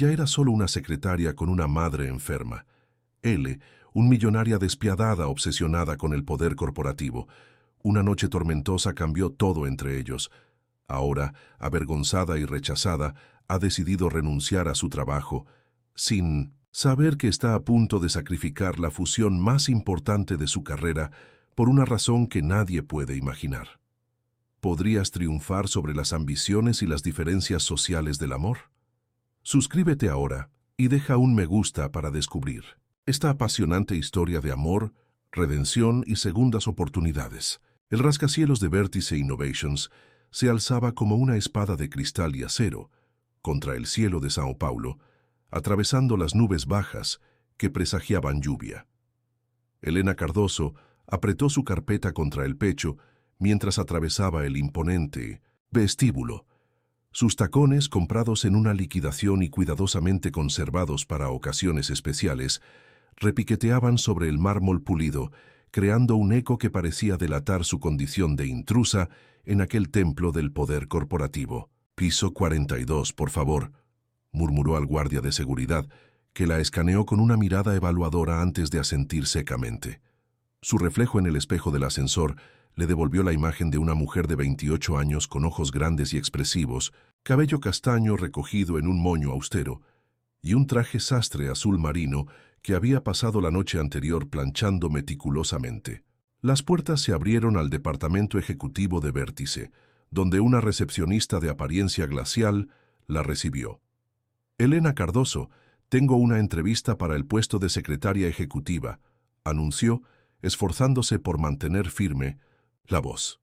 Ella era solo una secretaria con una madre enferma. Él, un millonaria despiadada obsesionada con el poder corporativo. Una noche tormentosa cambió todo entre ellos. Ahora, avergonzada y rechazada, ha decidido renunciar a su trabajo, sin saber que está a punto de sacrificar la fusión más importante de su carrera por una razón que nadie puede imaginar. ¿Podrías triunfar sobre las ambiciones y las diferencias sociales del amor? Suscríbete ahora y deja un me gusta para descubrir esta apasionante historia de amor, redención y segundas oportunidades. El rascacielos de Vértice Innovations se alzaba como una espada de cristal y acero contra el cielo de Sao Paulo, atravesando las nubes bajas que presagiaban lluvia. Elena Cardoso apretó su carpeta contra el pecho mientras atravesaba el imponente vestíbulo. Sus tacones, comprados en una liquidación y cuidadosamente conservados para ocasiones especiales, repiqueteaban sobre el mármol pulido, creando un eco que parecía delatar su condición de intrusa en aquel templo del poder corporativo. «Piso 42, por favor», murmuró al guardia de seguridad, que la escaneó con una mirada evaluadora antes de asentir secamente. Su reflejo en el espejo del ascensor le devolvió la imagen de una mujer de 28 años con ojos grandes y expresivos, cabello castaño recogido en un moño austero, y un traje sastre azul marino que había pasado la noche anterior planchando meticulosamente. Las puertas se abrieron al departamento ejecutivo de Vértice, donde una recepcionista de apariencia glacial la recibió. «Elena Cardoso, tengo una entrevista para el puesto de secretaria ejecutiva», anunció, esforzándose por mantener firme la voz.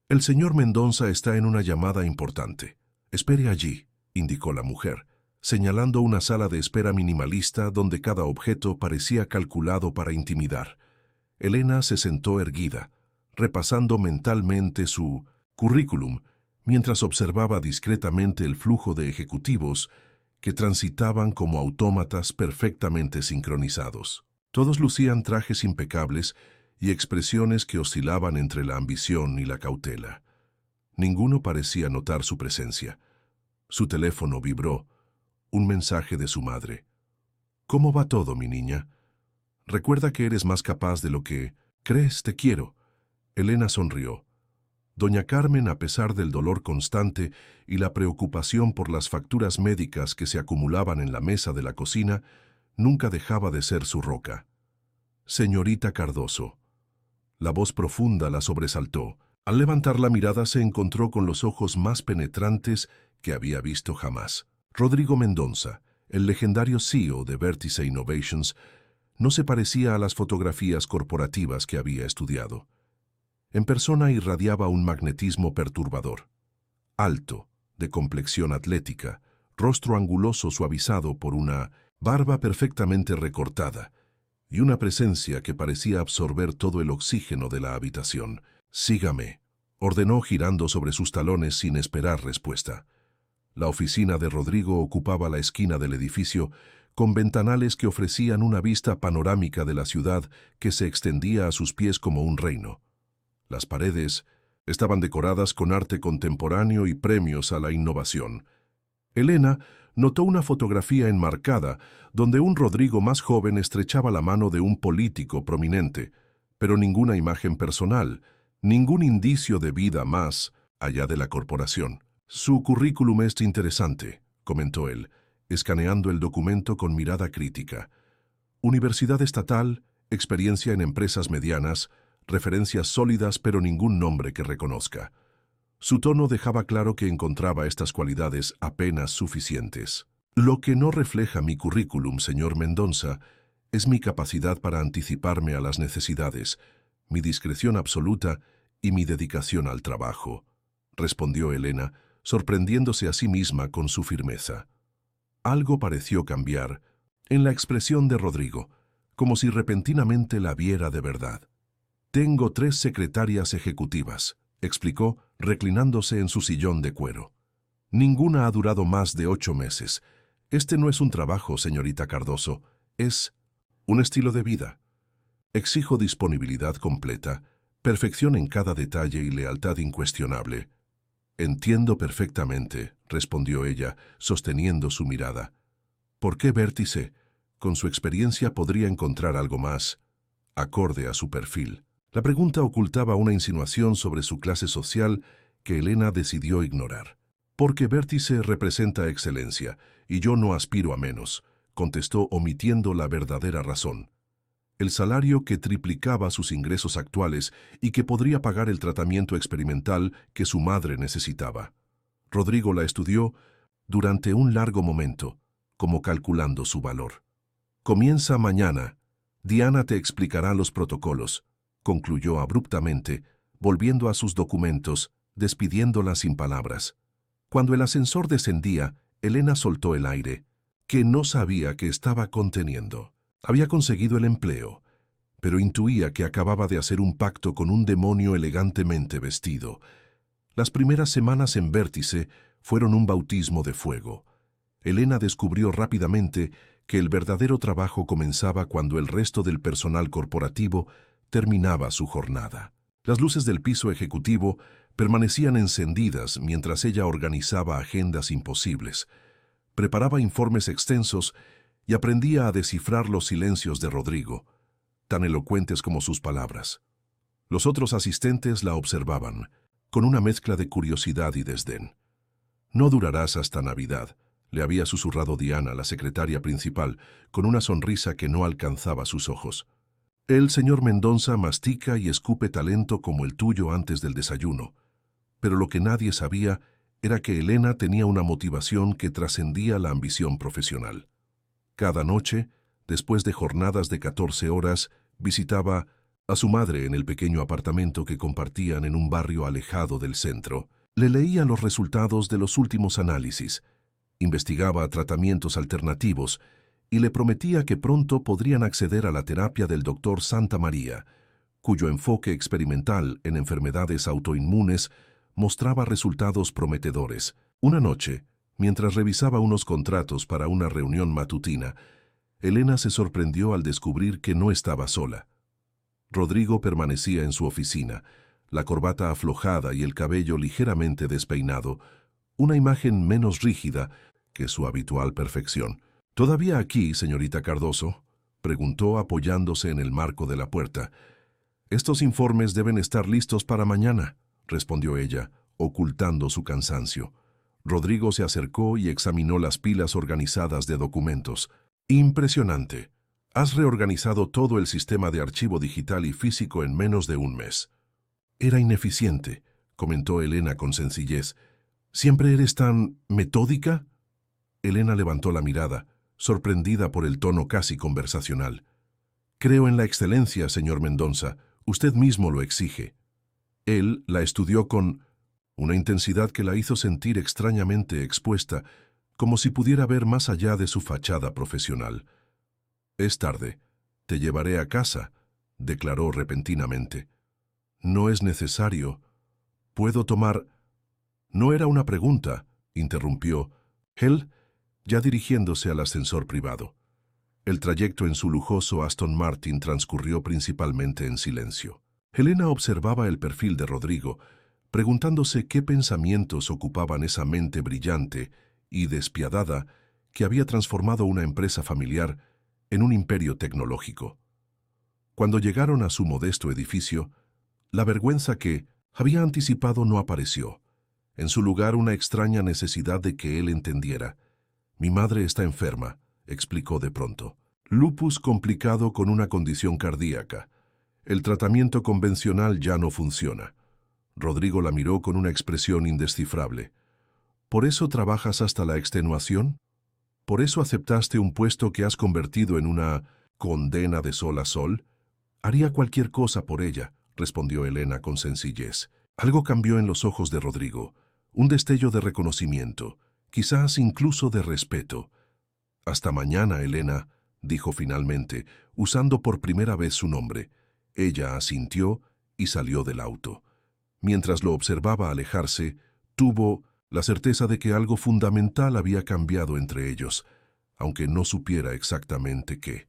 «El señor Mendonça está en una llamada importante. Espere allí», indicó la mujer, señalando una sala de espera minimalista donde cada objeto parecía calculado para intimidar. Elena se sentó erguida, repasando mentalmente su currículum, mientras observaba discretamente el flujo de ejecutivos que transitaban como autómatas perfectamente sincronizados. Todos lucían trajes impecables y expresiones que oscilaban entre la ambición y la cautela. Ninguno parecía notar su presencia. Su teléfono vibró. Un mensaje de su madre. «¿Cómo va todo, mi niña? Recuerda que eres más capaz de lo que crees, te quiero». Elena sonrió. Doña Carmen, a pesar del dolor constante y la preocupación por las facturas médicas que se acumulaban en la mesa de la cocina, nunca dejaba de ser su roca. «Señorita Cardoso». La voz profunda la sobresaltó. Al levantar la mirada se encontró con los ojos más penetrantes que había visto jamás. Rodrigo Mendonça, el legendario CEO de Vértice Innovations, no se parecía a las fotografías corporativas que había estudiado. En persona irradiaba un magnetismo perturbador. Alto, de complexión atlética, rostro anguloso suavizado por una barba perfectamente recortada y una presencia que parecía absorber todo el oxígeno de la habitación. «Sígame», ordenó girando sobre sus talones sin esperar respuesta. La oficina de Rodrigo ocupaba la esquina del edificio, con ventanales que ofrecían una vista panorámica de la ciudad que se extendía a sus pies como un reino. Las paredes estaban decoradas con arte contemporáneo y premios a la innovación. Elena notó una fotografía enmarcada donde un Rodrigo más joven estrechaba la mano de un político prominente, pero ninguna imagen personal, ningún indicio de vida más allá de la corporación. «Su currículum es interesante», comentó él, escaneando el documento con mirada crítica. «Universidad estatal, experiencia en empresas medianas, referencias sólidas pero ningún nombre que reconozca». Su tono dejaba claro que encontraba estas cualidades apenas suficientes. «Lo que no refleja mi currículum, señor Mendonça, es mi capacidad para anticiparme a las necesidades, mi discreción absoluta y mi dedicación al trabajo», respondió Elena, sorprendiéndose a sí misma con su firmeza. Algo pareció cambiar en la expresión de Rodrigo, como si repentinamente la viera de verdad. «Tengo 3 secretarias ejecutivas», explicó, reclinándose en su sillón de cuero. «Ninguna ha durado más de 8 meses. Este no es un trabajo, señorita Cardoso, es un estilo de vida. Exijo disponibilidad completa, perfección en cada detalle y lealtad incuestionable». «Entiendo perfectamente», respondió ella, sosteniendo su mirada. ¿Por qué Vértice? Con su experiencia podría encontrar algo más acorde a su perfil. La pregunta ocultaba una insinuación sobre su clase social que Elena decidió ignorar. Porque Vértice representa excelencia, y yo no aspiro a menos, contestó omitiendo la verdadera razón. El salario que triplicaba sus ingresos actuales y que podría pagar el tratamiento experimental que su madre necesitaba. Rodrigo la estudió durante un largo momento, como calculando su valor. Comienza mañana. Diana te explicará los protocolos, concluyó abruptamente, volviendo a sus documentos, despidiéndola sin palabras. Cuando el ascensor descendía, Elena soltó el aire, que no sabía que estaba conteniendo. Había conseguido el empleo, pero intuía que acababa de hacer un pacto con un demonio elegantemente vestido. Las primeras semanas en Vértice fueron un bautismo de fuego. Elena descubrió rápidamente que el verdadero trabajo comenzaba cuando el resto del personal corporativo terminaba su jornada. Las luces del piso ejecutivo permanecían encendidas mientras ella organizaba agendas imposibles, preparaba informes extensos y aprendía a descifrar los silencios de Rodrigo, tan elocuentes como sus palabras. Los otros asistentes la observaban, con una mezcla de curiosidad y desdén. «No durarás hasta Navidad», le había susurrado Diana, la secretaria principal, con una sonrisa que no alcanzaba sus ojos. «El señor Mendoza mastica y escupe talento como el tuyo antes del desayuno». Pero lo que nadie sabía era que Elena tenía una motivación que trascendía la ambición profesional. Cada noche, después de jornadas de 14 horas, visitaba a su madre en el pequeño apartamento que compartían en un barrio alejado del centro. Le leía los resultados de los últimos análisis, investigaba tratamientos alternativos y le prometía que pronto podrían acceder a la terapia del doctor Santa María, cuyo enfoque experimental en enfermedades autoinmunes mostraba resultados prometedores. Una noche, mientras revisaba unos contratos para una reunión matutina, Elena se sorprendió al descubrir que no estaba sola. Rodrigo permanecía en su oficina, la corbata aflojada y el cabello ligeramente despeinado, una imagen menos rígida que su habitual perfección. «¿Todavía aquí, señorita Cardoso?», preguntó apoyándose en el marco de la puerta. «Estos informes deben estar listos para mañana», respondió ella, ocultando su cansancio. Rodrigo se acercó y examinó las pilas organizadas de documentos. «Impresionante. Has reorganizado todo el sistema de archivo digital y físico en menos de un mes». «Era ineficiente», comentó Elena con sencillez. «¿Siempre eres tan metódica?». Elena levantó la mirada, sorprendida por el tono casi conversacional. «Creo en la excelencia, señor Mendoza. Usted mismo lo exige». Él la estudió con una intensidad que la hizo sentir extrañamente expuesta, como si pudiera ver más allá de su fachada profesional. «Es tarde. Te llevaré a casa», declaró repentinamente. «No es necesario. Puedo tomar...». «No era una pregunta», interrumpió él, ya dirigiéndose al ascensor privado. El trayecto en su lujoso Aston Martin transcurrió principalmente en silencio. Elena observaba el perfil de Rodrigo, preguntándose qué pensamientos ocupaban esa mente brillante y despiadada que había transformado una empresa familiar en un imperio tecnológico. Cuando llegaron a su modesto edificio, la vergüenza que había anticipado no apareció. En su lugar, una extraña necesidad de que él entendiera. «Mi madre está enferma», explicó de pronto. «Lupus complicado con una condición cardíaca. El tratamiento convencional ya no funciona». Rodrigo la miró con una expresión indescifrable. «¿Por eso trabajas hasta la extenuación? ¿Por eso aceptaste un puesto que has convertido en una condena de sol a sol?» «Haría cualquier cosa por ella», respondió Elena con sencillez. Algo cambió en los ojos de Rodrigo, un destello de reconocimiento, quizás incluso de respeto. «Hasta mañana, Elena», dijo finalmente, usando por primera vez su nombre. Ella asintió y salió del auto. Mientras lo observaba alejarse, tuvo la certeza de que algo fundamental había cambiado entre ellos, aunque no supiera exactamente qué.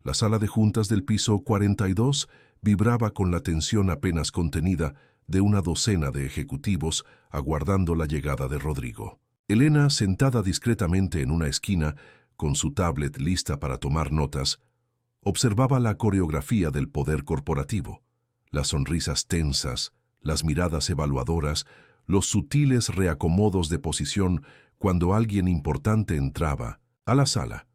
La sala de juntas del piso 42 vibraba con la tensión apenas contenida de una docena de ejecutivos aguardando la llegada de Rodrigo. Elena, sentada discretamente en una esquina, con su tablet lista para tomar notas, observaba la coreografía del poder corporativo, las sonrisas tensas, las miradas evaluadoras, los sutiles reacomodos de posición cuando alguien importante entraba a la sala.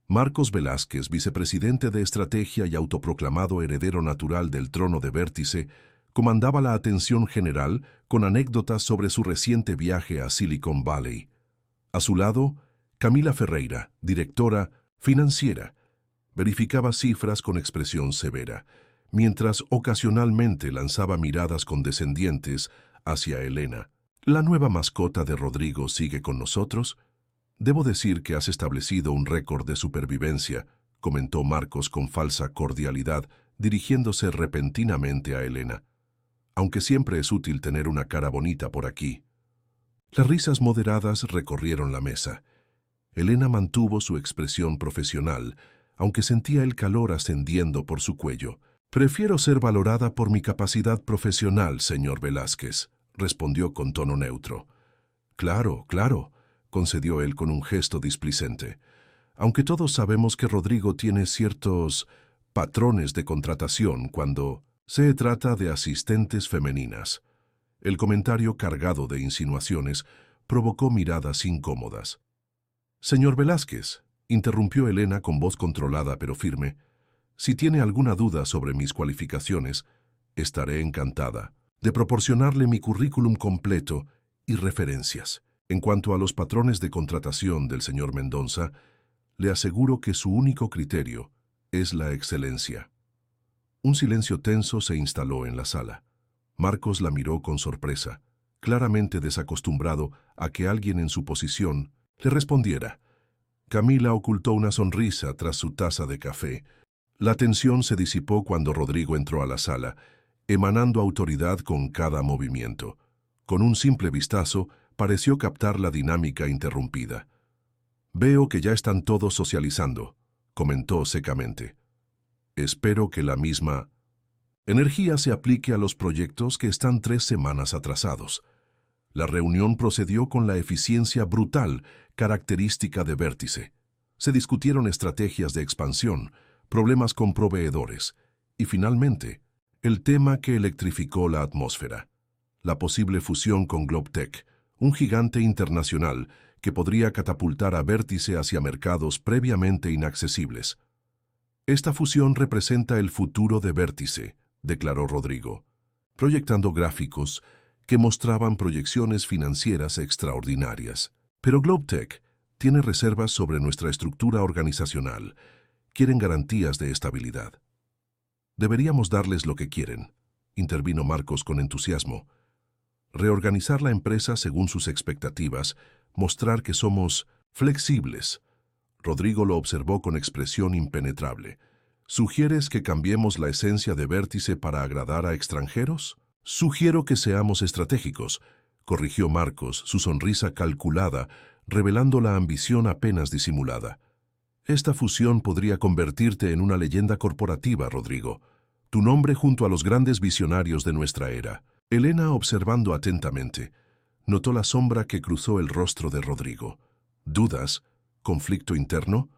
Marcos Velázquez, vicepresidente de Estrategia y autoproclamado heredero natural del trono de Vértice, comandaba la atención general con anécdotas sobre su reciente viaje a Silicon Valley. A su lado, Camila Ferreira, directora financiera, verificaba cifras con expresión severa, mientras ocasionalmente lanzaba miradas condescendientes hacia Elena. ¿La nueva mascota de Rodrigo sigue con nosotros? Debo decir que has establecido un récord de supervivencia, comentó Marcos con falsa cordialidad, dirigiéndose repentinamente a Elena. Aunque siempre es útil tener una cara bonita por aquí. Las risas moderadas recorrieron la mesa. Elena mantuvo su expresión profesional, aunque sentía el calor ascendiendo por su cuello. Prefiero ser valorada por mi capacidad profesional, señor Velázquez, respondió con tono neutro. Claro, claro, concedió él con un gesto displicente. Aunque todos sabemos que Rodrigo tiene ciertos patrones de contratación cuando se trata de asistentes femeninas. El comentario cargado de insinuaciones provocó miradas incómodas. Señor Velázquez, interrumpió Elena con voz controlada pero firme, si tiene alguna duda sobre mis cualificaciones, estaré encantada de proporcionarle mi currículum completo y referencias. En cuanto a los patrones de contratación del señor Mendonça, le aseguro que su único criterio es la excelencia. Un silencio tenso se instaló en la sala. Marcos la miró con sorpresa, claramente desacostumbrado a que alguien en su posición le respondiera. Camila ocultó una sonrisa tras su taza de café. La tensión se disipó cuando Rodrigo entró a la sala, emanando autoridad con cada movimiento. Con un simple vistazo, pareció captar la dinámica interrumpida. «Veo que ya están todos socializando», comentó secamente. «Espero que la misma energía se aplique a los proyectos que están 3 semanas atrasados». La reunión procedió con la eficiencia brutal, característica de Vértice. Se discutieron estrategias de expansión, problemas con proveedores y, finalmente, el tema que electrificó la atmósfera: la posible fusión con Globtech, un gigante internacional que podría catapultar a Vértice hacia mercados previamente inaccesibles. «Esta fusión representa el futuro de Vértice», declaró Rodrigo, proyectando gráficos que mostraban proyecciones financieras extraordinarias. «Pero Globtech tiene reservas sobre nuestra estructura organizacional. Quieren garantías de estabilidad». «Deberíamos darles lo que quieren», intervino Marcos con entusiasmo. «Reorganizar la empresa según sus expectativas, mostrar que somos flexibles». Rodrigo lo observó con expresión impenetrable. «¿Sugieres que cambiemos la esencia de Vértice para agradar a extranjeros?» «Sugiero que seamos estratégicos», corrigió Marcos, su sonrisa calculada, revelando la ambición apenas disimulada. «Esta fusión podría convertirte en una leyenda corporativa, Rodrigo. Tu nombre junto a los grandes visionarios de nuestra era». Elena, observando atentamente, notó la sombra que cruzó el rostro de Rodrigo. ¿Dudas? ¿Conflicto interno?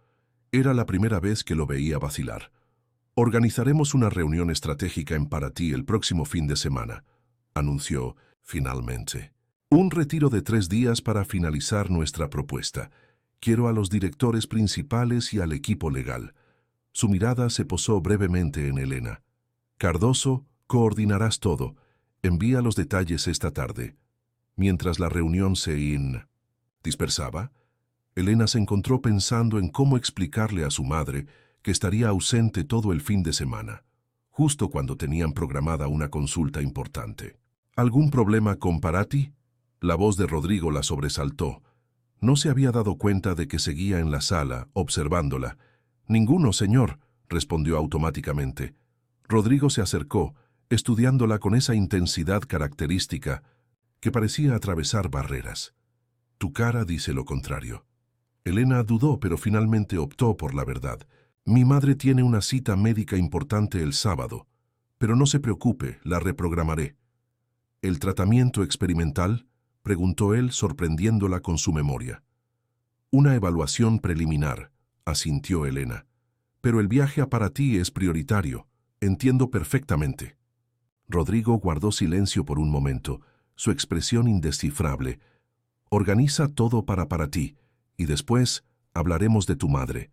Era la primera vez que lo veía vacilar. «Organizaremos una reunión estratégica en Paraty el próximo fin de semana», anunció finalmente. «Un retiro de 3 días para finalizar nuestra propuesta. Quiero a los directores principales y al equipo legal». Su mirada se posó brevemente en Elena. «Cardoso, coordinarás todo. Envía los detalles esta tarde». Mientras la reunión se dispersaba, Elena se encontró pensando en cómo explicarle a su madre que estaría ausente todo el fin de semana, justo cuando tenían programada una consulta importante. «¿Algún problema con Paraty?» La voz de Rodrigo la sobresaltó. No se había dado cuenta de que seguía en la sala, observándola. «Ninguno, señor», respondió automáticamente. Rodrigo se acercó, estudiándola con esa intensidad característica que parecía atravesar barreras. «Tu cara dice lo contrario». Elena dudó, pero finalmente optó por la verdad. «Mi madre tiene una cita médica importante el sábado, pero no se preocupe, la reprogramaré». «¿El tratamiento experimental?», preguntó él, sorprendiéndola con su memoria. Una evaluación preliminar, asintió Elena. Pero el viaje a Paraty es prioritario. Entiendo perfectamente. Rodrigo guardó silencio por un momento, su expresión indescifrable. Organiza todo para Paraty, y después hablaremos de tu madre.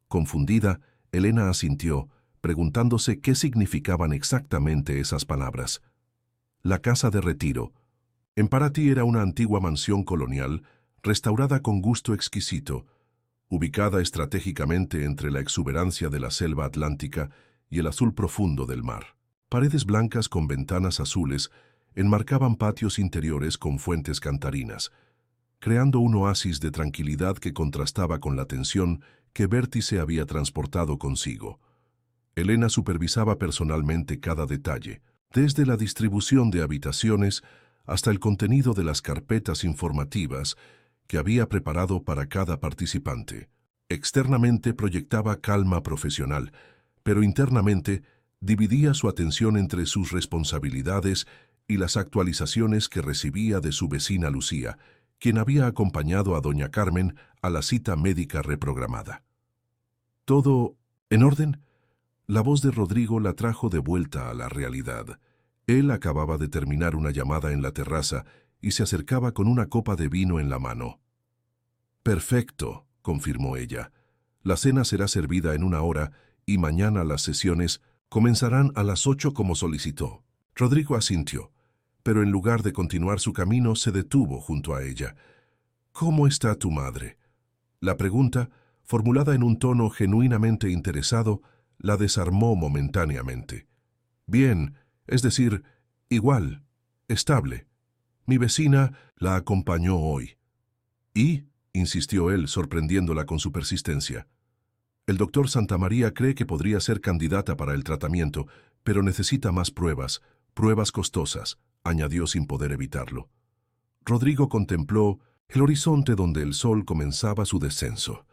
Confundida, Elena asintió, preguntándose qué significaban exactamente esas palabras. La casa de retiro. En Paraty era una antigua mansión colonial, restaurada con gusto exquisito, ubicada estratégicamente entre la exuberancia de la selva atlántica y el azul profundo del mar. Paredes blancas con ventanas azules enmarcaban patios interiores con fuentes cantarinas, creando un oasis de tranquilidad que contrastaba con la tensión que Vértice había transportado consigo. Elena supervisaba personalmente cada detalle, desde la distribución de habitaciones hasta el contenido de las carpetas informativas que había preparado para cada participante. Externamente proyectaba calma profesional, pero internamente dividía su atención entre sus responsabilidades y las actualizaciones que recibía de su vecina Lucía, quien había acompañado a doña Carmen a la cita médica reprogramada. ¿Todo en orden? La voz de Rodrigo la trajo de vuelta a la realidad. Él acababa de terminar una llamada en la terraza y se acercaba con una copa de vino en la mano. «Perfecto», confirmó ella. «La cena será servida en 1 hora y mañana las sesiones comenzarán a las 8 como solicitó». Rodrigo asintió, pero en lugar de continuar su camino se detuvo junto a ella. «¿Cómo está tu madre?». La pregunta, formulada en un tono genuinamente interesado, la desarmó momentáneamente. «Bien, es decir, igual, estable. Mi vecina la acompañó hoy». «¿Y?», insistió él, sorprendiéndola con su persistencia. «El doctor Santamaría cree que podría ser candidata para el tratamiento, pero necesita más pruebas costosas», añadió sin poder evitarlo. Rodrigo contempló el horizonte donde el sol comenzaba su descenso,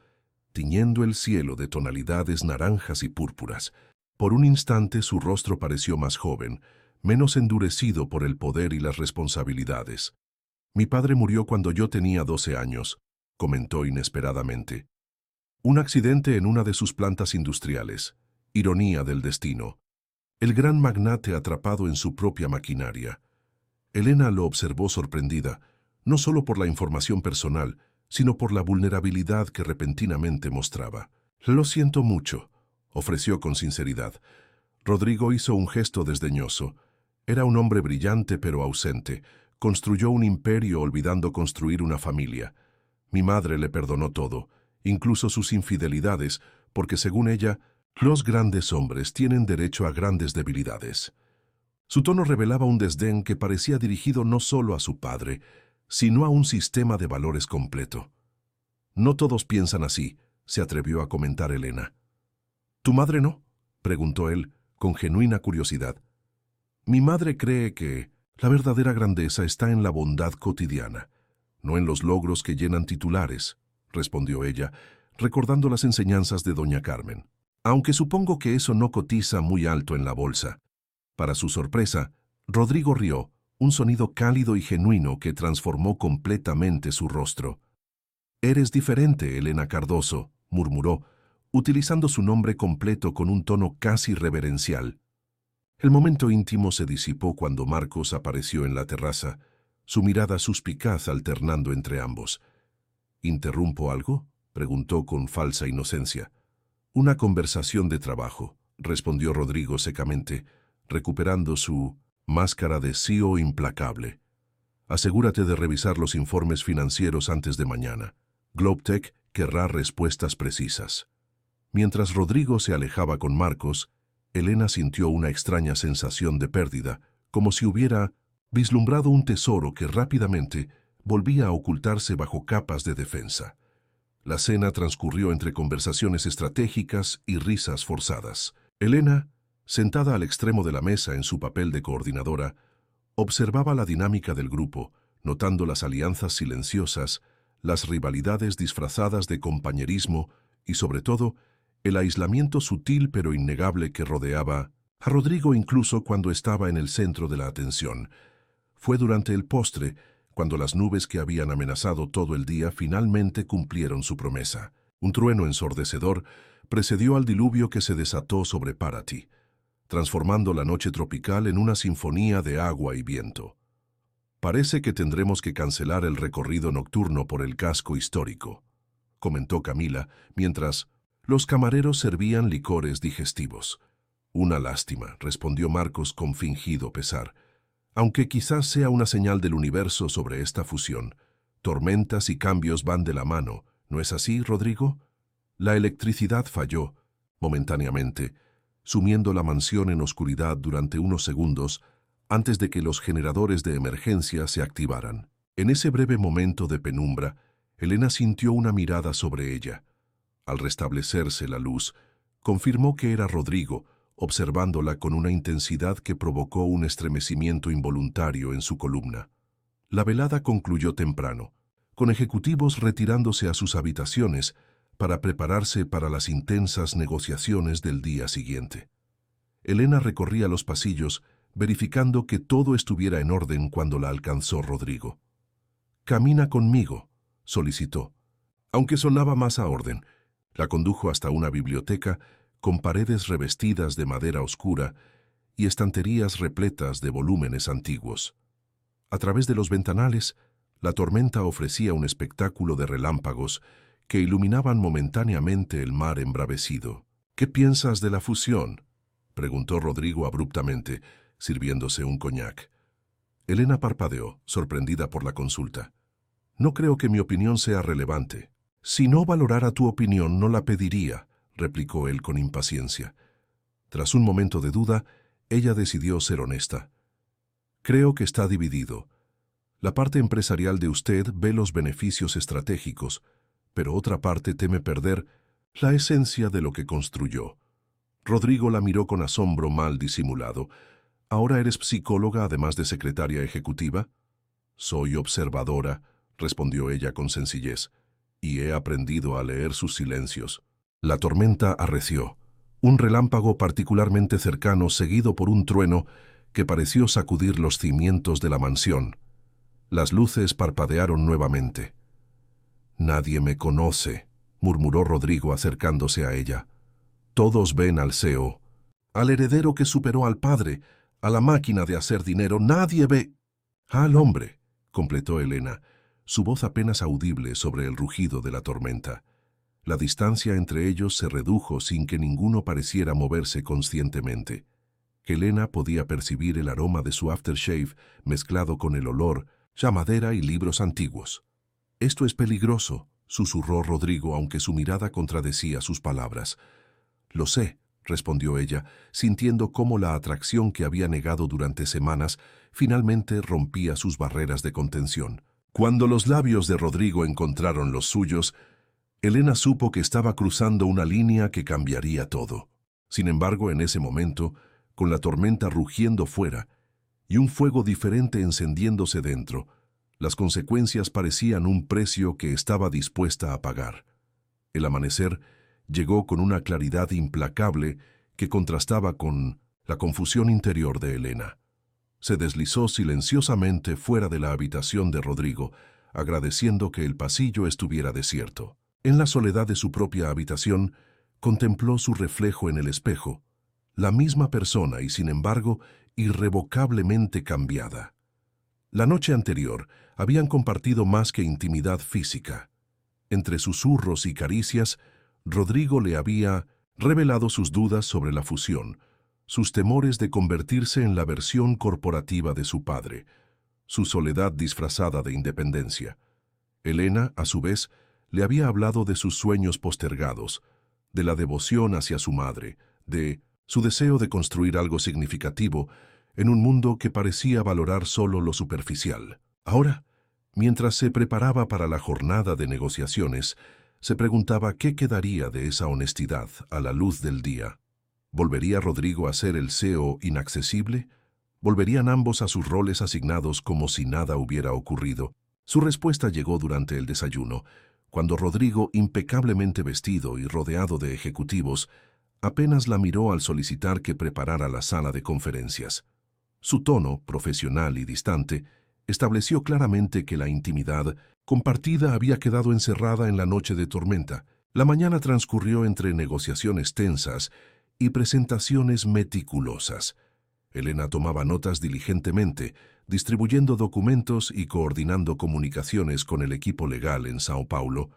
tiñendo el cielo de tonalidades naranjas y púrpuras. Por un instante su rostro pareció más joven, menos endurecido por el poder y las responsabilidades. «Mi padre murió cuando yo tenía 12 años», comentó inesperadamente. «Un accidente en una de sus plantas industriales. Ironía del destino. El gran magnate atrapado en su propia maquinaria». Elena lo observó sorprendida, no solo por la información personal, sino por la vulnerabilidad que repentinamente mostraba. «Lo siento mucho», ofreció con sinceridad. Rodrigo hizo un gesto desdeñoso. Era un hombre brillante pero ausente. Construyó un imperio olvidando construir una familia. Mi madre le perdonó todo, incluso sus infidelidades, porque según ella, los grandes hombres tienen derecho a grandes debilidades. Su tono revelaba un desdén que parecía dirigido no solo a su padre, sino a un sistema de valores completo. «No todos piensan así», se atrevió a comentar Elena. «¿Tu madre no?», preguntó él, con genuina curiosidad. «Mi madre cree que la verdadera grandeza está en la bondad cotidiana, no en los logros que llenan titulares», respondió ella, recordando las enseñanzas de doña Carmen. «Aunque supongo que eso no cotiza muy alto en la bolsa». Para su sorpresa, Rodrigo rió, un sonido cálido y genuino que transformó completamente su rostro. «Eres diferente, Elena Cardoso», murmuró, utilizando su nombre completo con un tono casi reverencial. El momento íntimo se disipó cuando Marcos apareció en la terraza, su mirada suspicaz alternando entre ambos. «¿Interrumpo algo?», preguntó con falsa inocencia. «Una conversación de trabajo», respondió Rodrigo secamente, recuperando su máscara de CEO implacable. «Asegúrate de revisar los informes financieros antes de mañana. Globetech querrá respuestas precisas». Mientras Rodrigo se alejaba con Marcos, Elena sintió una extraña sensación de pérdida, como si hubiera vislumbrado un tesoro que rápidamente volvía a ocultarse bajo capas de defensa. La cena transcurrió entre conversaciones estratégicas y risas forzadas. Elena, sentada al extremo de la mesa en su papel de coordinadora, observaba la dinámica del grupo, notando las alianzas silenciosas, las rivalidades disfrazadas de compañerismo y, sobre todo, el aislamiento sutil pero innegable que rodeaba a Rodrigo incluso cuando estaba en el centro de la atención. Fue durante el postre, cuando las nubes que habían amenazado todo el día finalmente cumplieron su promesa. Un trueno ensordecedor precedió al diluvio que se desató sobre Paraty, transformando la noche tropical en una sinfonía de agua y viento. «Parece que tendremos que cancelar el recorrido nocturno por el casco histórico», comentó Camila, mientras los camareros servían licores digestivos. «Una lástima», respondió Marcos con fingido pesar, «aunque quizás sea una señal del universo sobre esta fusión. Tormentas y cambios van de la mano, ¿no es así, Rodrigo?» La electricidad falló, momentáneamente, sumiendo la mansión en oscuridad durante unos segundos antes de que los generadores de emergencia se activaran. En ese breve momento de penumbra, Elena sintió una mirada sobre ella. Al restablecerse la luz, confirmó que era Rodrigo, observándola con una intensidad que provocó un estremecimiento involuntario en su columna. La velada concluyó temprano, con ejecutivos retirándose a sus habitaciones para prepararse para las intensas negociaciones del día siguiente. Elena recorría los pasillos, verificando que todo estuviera en orden cuando la alcanzó Rodrigo. «Camina conmigo», solicitó. Aunque sonaba más a orden, la condujo hasta una biblioteca con paredes revestidas de madera oscura y estanterías repletas de volúmenes antiguos. A través de los ventanales, la tormenta ofrecía un espectáculo de relámpagos que iluminaban momentáneamente el mar embravecido. «¿Qué piensas de la fusión?», preguntó Rodrigo abruptamente, sirviéndose un coñac. Elena parpadeó, sorprendida por la consulta. «No creo que mi opinión sea relevante». «Si no valorara tu opinión, no la pediría», replicó él con impaciencia. Tras un momento de duda, ella decidió ser honesta. «Creo que está dividido. La parte empresarial de usted ve los beneficios estratégicos, pero otra parte teme perder la esencia de lo que construyó». Rodrigo la miró con asombro mal disimulado. «¿Ahora eres psicóloga además de secretaria ejecutiva?» «Soy observadora», respondió ella con sencillez, «y he aprendido a leer sus silencios». La tormenta arreció. Un relámpago particularmente cercano seguido por un trueno que pareció sacudir los cimientos de la mansión. Las luces parpadearon nuevamente. «Nadie me conoce», murmuró Rodrigo acercándose a ella. «Todos ven al CEO, al heredero que superó al padre, a la máquina de hacer dinero. Nadie ve al hombre», completó Elena, su voz apenas audible sobre el rugido de la tormenta. La distancia entre ellos se redujo sin que ninguno pareciera moverse conscientemente. Elena podía percibir el aroma de su aftershave mezclado con el olor, ya madera y libros antiguos. «Esto es peligroso», susurró Rodrigo, aunque su mirada contradecía sus palabras. «Lo sé», respondió ella, sintiendo cómo la atracción que había negado durante semanas finalmente rompía sus barreras de contención. Cuando los labios de Rodrigo encontraron los suyos, Elena supo que estaba cruzando una línea que cambiaría todo. Sin embargo, en ese momento, con la tormenta rugiendo fuera y un fuego diferente encendiéndose dentro, las consecuencias parecían un precio que estaba dispuesta a pagar. El amanecer llegó con una claridad implacable que contrastaba con la confusión interior de Elena. Se deslizó silenciosamente fuera de la habitación de Rodrigo, agradeciendo que el pasillo estuviera desierto. En la soledad de su propia habitación, contempló su reflejo en el espejo, la misma persona y, sin embargo, irrevocablemente cambiada. La noche anterior habían compartido más que intimidad física. Entre susurros y caricias, Rodrigo le había revelado sus dudas sobre la fusión, sus temores de convertirse en la versión corporativa de su padre, su soledad disfrazada de independencia. Elena, a su vez, le había hablado de sus sueños postergados, de la devoción hacia su madre, de su deseo de construir algo significativo en un mundo que parecía valorar solo lo superficial. Ahora, mientras se preparaba para la jornada de negociaciones, se preguntaba qué quedaría de esa honestidad a la luz del día. ¿Volvería Rodrigo a ser el CEO inaccesible? ¿Volverían ambos a sus roles asignados como si nada hubiera ocurrido? Su respuesta llegó durante el desayuno, cuando Rodrigo, impecablemente vestido y rodeado de ejecutivos, apenas la miró al solicitar que preparara la sala de conferencias. Su tono, profesional y distante, estableció claramente que la intimidad compartida había quedado encerrada en la noche de tormenta. La mañana transcurrió entre negociaciones tensas y presentaciones meticulosas. Elena tomaba notas diligentemente, distribuyendo documentos y coordinando comunicaciones con el equipo legal en Sao Paulo,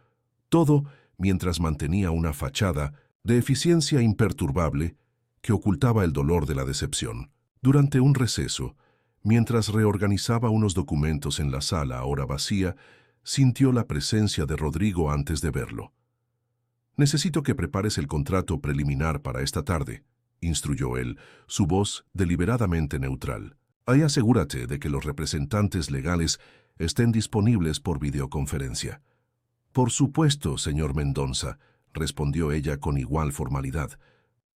todo mientras mantenía una fachada de eficiencia imperturbable que ocultaba el dolor de la decepción. Durante un receso, mientras reorganizaba unos documentos en la sala ahora vacía, sintió la presencia de Rodrigo antes de verlo. «Necesito que prepares el contrato preliminar para esta tarde», instruyó él, su voz deliberadamente neutral. «Ahí asegúrate de que los representantes legales estén disponibles por videoconferencia». «Por supuesto, señor Mendonça», respondió ella con igual formalidad.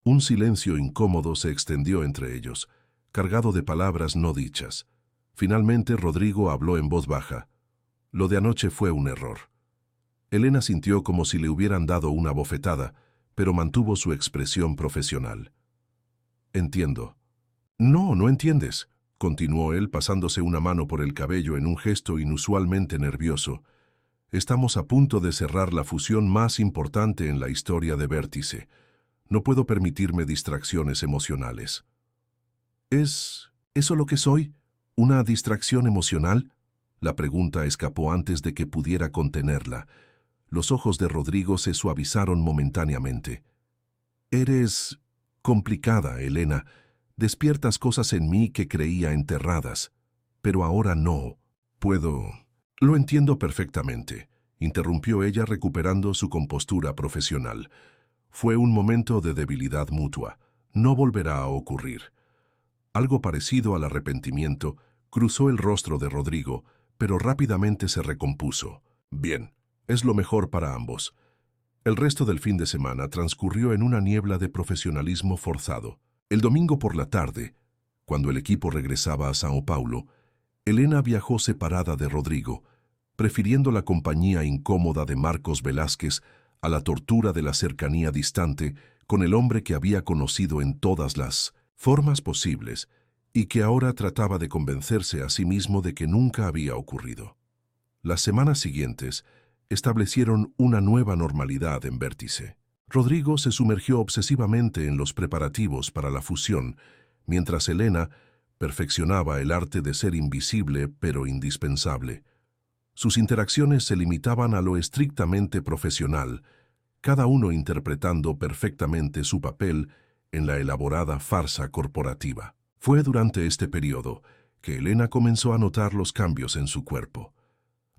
Un silencio incómodo se extendió entre ellos, cargado de palabras no dichas. Finalmente Rodrigo habló en voz baja. «Lo de anoche fue un error». Elena sintió como si le hubieran dado una bofetada, pero mantuvo su expresión profesional. «Entiendo». «No, no entiendes», continuó él pasándose una mano por el cabello en un gesto inusualmente nervioso. «Estamos a punto de cerrar la fusión más importante en la historia de Vértice. No puedo permitirme distracciones emocionales». ¿Es eso lo que soy? ¿Una distracción emocional? La pregunta escapó antes de que pudiera contenerla. Los ojos de Rodrigo se suavizaron momentáneamente. «Eres complicada, Elena. Despiertas cosas en mí que creía enterradas. Pero ahora no. Puedo...» «Lo entiendo perfectamente», interrumpió ella recuperando su compostura profesional. «Fue un momento de debilidad mutua. No volverá a ocurrir». Algo parecido al arrepentimiento cruzó el rostro de Rodrigo, pero rápidamente se recompuso. «Bien, es lo mejor para ambos». El resto del fin de semana transcurrió en una niebla de profesionalismo forzado. El domingo por la tarde, cuando el equipo regresaba a Sao Paulo, Elena viajó separada de Rodrigo, prefiriendo la compañía incómoda de Marcos Velázquez a la tortura de la cercanía distante con el hombre que había conocido en todas las formas posibles y que ahora trataba de convencerse a sí mismo de que nunca había ocurrido. Las semanas siguientes establecieron una nueva normalidad en Vértice. Rodrigo se sumergió obsesivamente en los preparativos para la fusión, mientras Elena perfeccionaba el arte de ser invisible pero indispensable. Sus interacciones se limitaban a lo estrictamente profesional, cada uno interpretando perfectamente su papel en la elaborada farsa corporativa. Fue durante este periodo que Elena comenzó a notar los cambios en su cuerpo.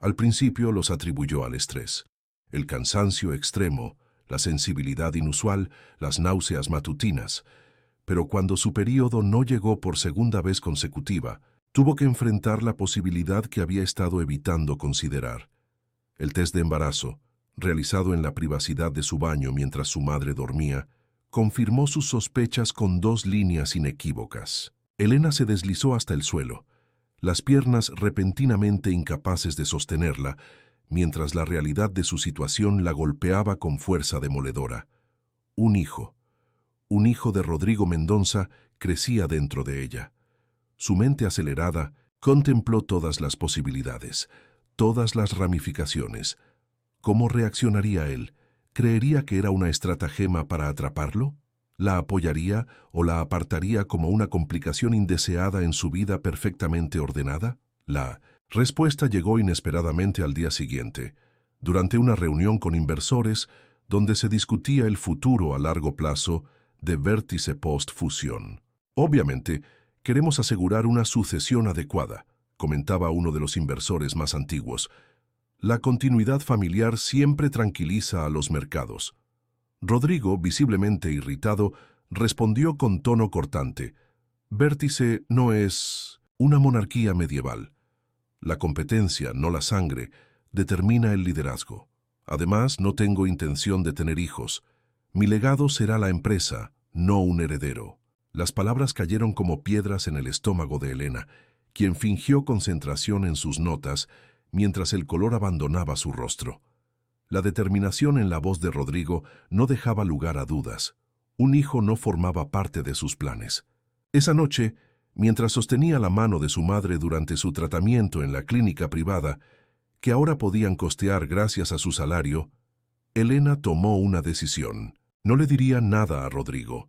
Al principio los atribuyó al estrés, el cansancio extremo, la sensibilidad inusual, las náuseas matutinas. Pero cuando su período no llegó por segunda vez consecutiva, tuvo que enfrentar la posibilidad que había estado evitando considerar. El test de embarazo, realizado en la privacidad de su baño mientras su madre dormía, confirmó sus sospechas con 2 líneas inequívocas. Elena se deslizó hasta el suelo, las piernas repentinamente incapaces de sostenerla, mientras la realidad de su situación la golpeaba con fuerza demoledora. Un hijo de Rodrigo Mendonça, crecía dentro de ella. Su mente acelerada contempló todas las posibilidades, todas las ramificaciones. ¿Cómo reaccionaría él? ¿Creería que era una estratagema para atraparlo? ¿La apoyaría o la apartaría como una complicación indeseada en su vida perfectamente ordenada? La respuesta llegó inesperadamente al día siguiente, durante una reunión con inversores donde se discutía el futuro a largo plazo de Vértice post-fusión. «Obviamente, queremos asegurar una sucesión adecuada», comentaba uno de los inversores más antiguos. «La continuidad familiar siempre tranquiliza a los mercados». Rodrigo, visiblemente irritado, respondió con tono cortante. «Vértice no es una monarquía medieval. La competencia, no la sangre, determina el liderazgo. Además, no tengo intención de tener hijos. Mi legado será la empresa, no un heredero». Las palabras cayeron como piedras en el estómago de Elena, quien fingió concentración en sus notas mientras el color abandonaba su rostro. La determinación en la voz de Rodrigo no dejaba lugar a dudas. Un hijo no formaba parte de sus planes. Esa noche, mientras sostenía la mano de su madre durante su tratamiento en la clínica privada, que ahora podían costear gracias a su salario, Elena tomó una decisión. No le diría nada a Rodrigo.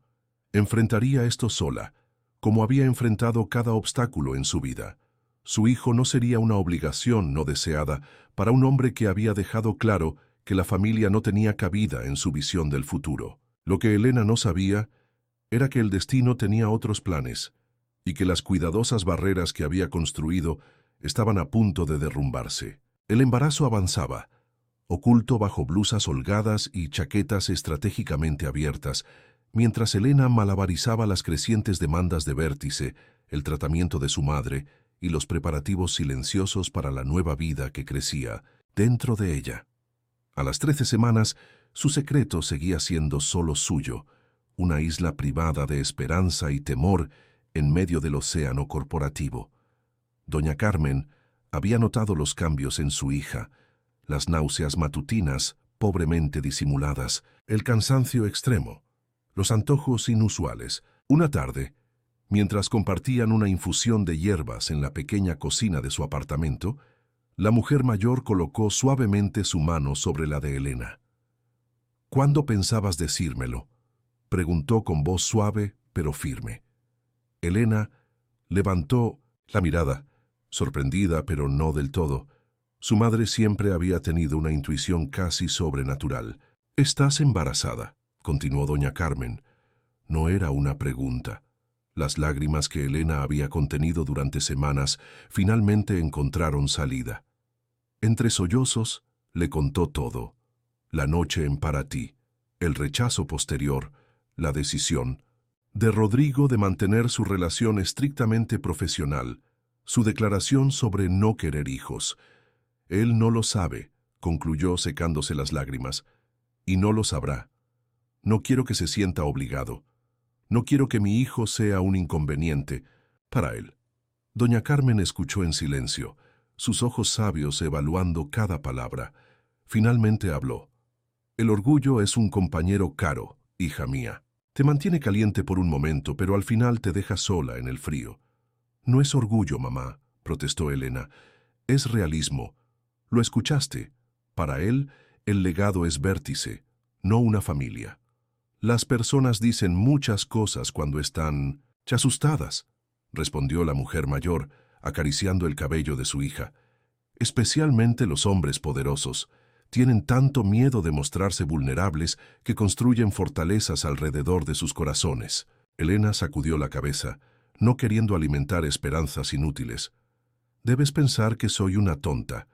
Enfrentaría esto sola, como había enfrentado cada obstáculo en su vida. Su hijo no sería una obligación no deseada para un hombre que había dejado claro que la familia no tenía cabida en su visión del futuro. Lo que Elena no sabía era que el destino tenía otros planes y que las cuidadosas barreras que había construido estaban a punto de derrumbarse. El embarazo avanzaba, oculto bajo blusas holgadas y chaquetas estratégicamente abiertas, mientras Elena malabarizaba las crecientes demandas de Vértice, el tratamiento de su madre y los preparativos silenciosos para la nueva vida que crecía dentro de ella. A las 13 semanas, su secreto seguía siendo solo suyo, una isla privada de esperanza y temor en medio del océano corporativo. Doña Carmen había notado los cambios en su hija, las náuseas matutinas pobremente disimuladas, el cansancio extremo, los antojos inusuales. Una tarde, mientras compartían una infusión de hierbas en la pequeña cocina de su apartamento, la mujer mayor colocó suavemente su mano sobre la de Elena. «¿Cuándo pensabas decírmelo?», preguntó con voz suave pero firme. Elena levantó la mirada, sorprendida pero no del todo. Su madre siempre había tenido una intuición casi sobrenatural. «Estás embarazada», continuó doña Carmen. No era una pregunta. Las lágrimas que Elena había contenido durante semanas finalmente encontraron salida. Entre sollozos, le contó todo. La noche en Paraty, el rechazo posterior, la decisión de Rodrigo de mantener su relación estrictamente profesional, su declaración sobre no querer hijos. «Él no lo sabe», concluyó secándose las lágrimas, «y no lo sabrá. No quiero que se sienta obligado. No quiero que mi hijo sea un inconveniente para él». Doña Carmen escuchó en silencio, sus ojos sabios evaluando cada palabra. Finalmente habló. «El orgullo es un compañero caro, hija mía. Te mantiene caliente por un momento, pero al final te deja sola en el frío». «No es orgullo, mamá», protestó Elena. «Es realismo. Lo escuchaste. Para él, el legado es Vértice, no una familia. Las personas dicen muchas cosas cuando están asustadas», respondió la mujer mayor, acariciando el cabello de su hija. «Especialmente los hombres poderosos. Tienen tanto miedo de mostrarse vulnerables que construyen fortalezas alrededor de sus corazones». Elena sacudió la cabeza, no queriendo alimentar esperanzas inútiles. «Debes pensar que soy una tonta».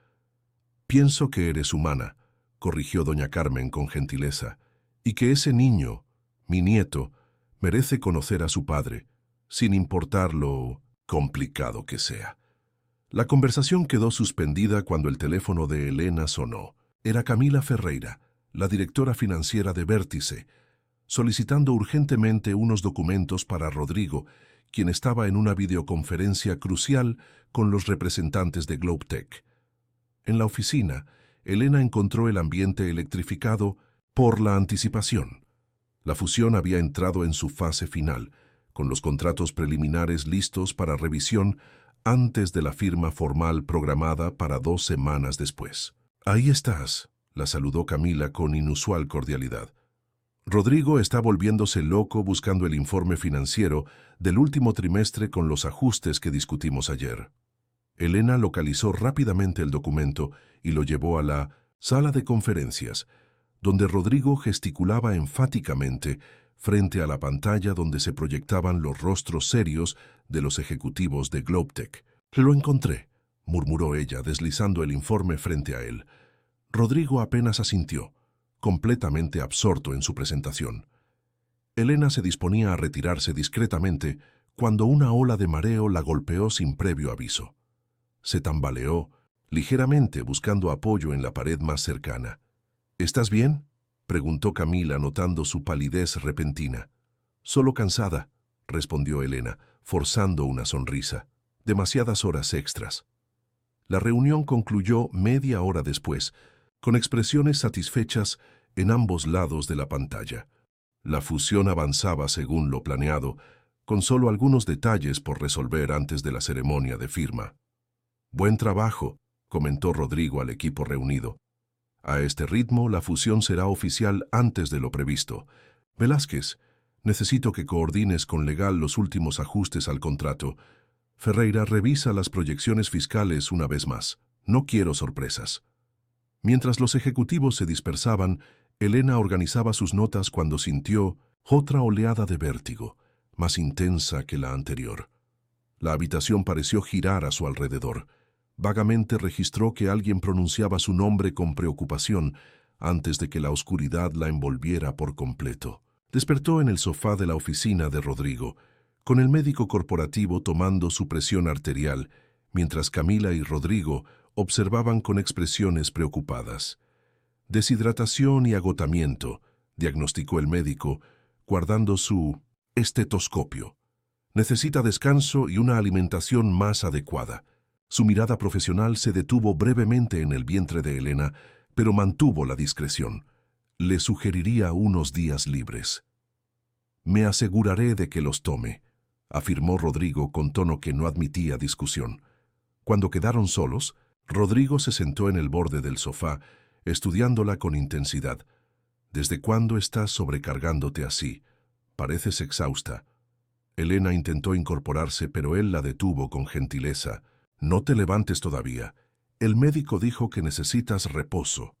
«Pienso que eres humana», corrigió doña Carmen con gentileza, «y que ese niño, mi nieto, merece conocer a su padre, sin importar lo complicado que sea». La conversación quedó suspendida cuando el teléfono de Elena sonó. Era Camila Ferreira, la directora financiera de Vértice, solicitando urgentemente unos documentos para Rodrigo, quien estaba en una videoconferencia crucial con los representantes de Globetech. En la oficina, Elena encontró el ambiente electrificado por la anticipación. La fusión había entrado en su fase final, con los contratos preliminares listos para revisión antes de la firma formal programada para 2 semanas después. «Ahí estás», la saludó Camila con inusual cordialidad. «Rodrigo está volviéndose loco buscando el informe financiero del último trimestre con los ajustes que discutimos ayer». Elena localizó rápidamente el documento y lo llevó a la sala de conferencias, donde Rodrigo gesticulaba enfáticamente frente a la pantalla donde se proyectaban los rostros serios de los ejecutivos de Globetech. «Lo encontré», murmuró ella, deslizando el informe frente a él. Rodrigo apenas asintió, completamente absorto en su presentación. Elena se disponía a retirarse discretamente cuando una ola de mareo la golpeó sin previo aviso. Se tambaleó ligeramente buscando apoyo en la pared más cercana. «¿Estás bien?», preguntó Camila notando su palidez repentina. «Solo cansada», respondió Elena, forzando una sonrisa. «Demasiadas horas extras». La reunión concluyó media hora después, con expresiones satisfechas en ambos lados de la pantalla. La fusión avanzaba según lo planeado, con solo algunos detalles por resolver antes de la ceremonia de firma. «Buen trabajo», comentó Rodrigo al equipo reunido. «A este ritmo, la fusión será oficial antes de lo previsto. Velázquez, necesito que coordines con legal los últimos ajustes al contrato. Ferreira, revisa las proyecciones fiscales una vez más. No quiero sorpresas». Mientras los ejecutivos se dispersaban, Elena organizaba sus notas cuando sintió otra oleada de vértigo, más intensa que la anterior. La habitación pareció girar a su alrededor. Vagamente registró que alguien pronunciaba su nombre con preocupación antes de que la oscuridad la envolviera por completo. Despertó en el sofá de la oficina de Rodrigo, con el médico corporativo tomando su presión arterial, mientras Camila y Rodrigo observaban con expresiones preocupadas. «Deshidratación y agotamiento», diagnosticó el médico, guardando su estetoscopio. «Necesita descanso y una alimentación más adecuada». Su mirada profesional se detuvo brevemente en el vientre de Elena, pero mantuvo la discreción. «Le sugeriría unos días libres». «Me aseguraré de que los tome», afirmó Rodrigo con tono que no admitía discusión. Cuando quedaron solos, Rodrigo se sentó en el borde del sofá, estudiándola con intensidad. «¿Desde cuándo estás sobrecargándote así? Pareces exhausta». Elena intentó incorporarse, pero él la detuvo con gentileza. «No te levantes todavía. El médico dijo que necesitas reposo».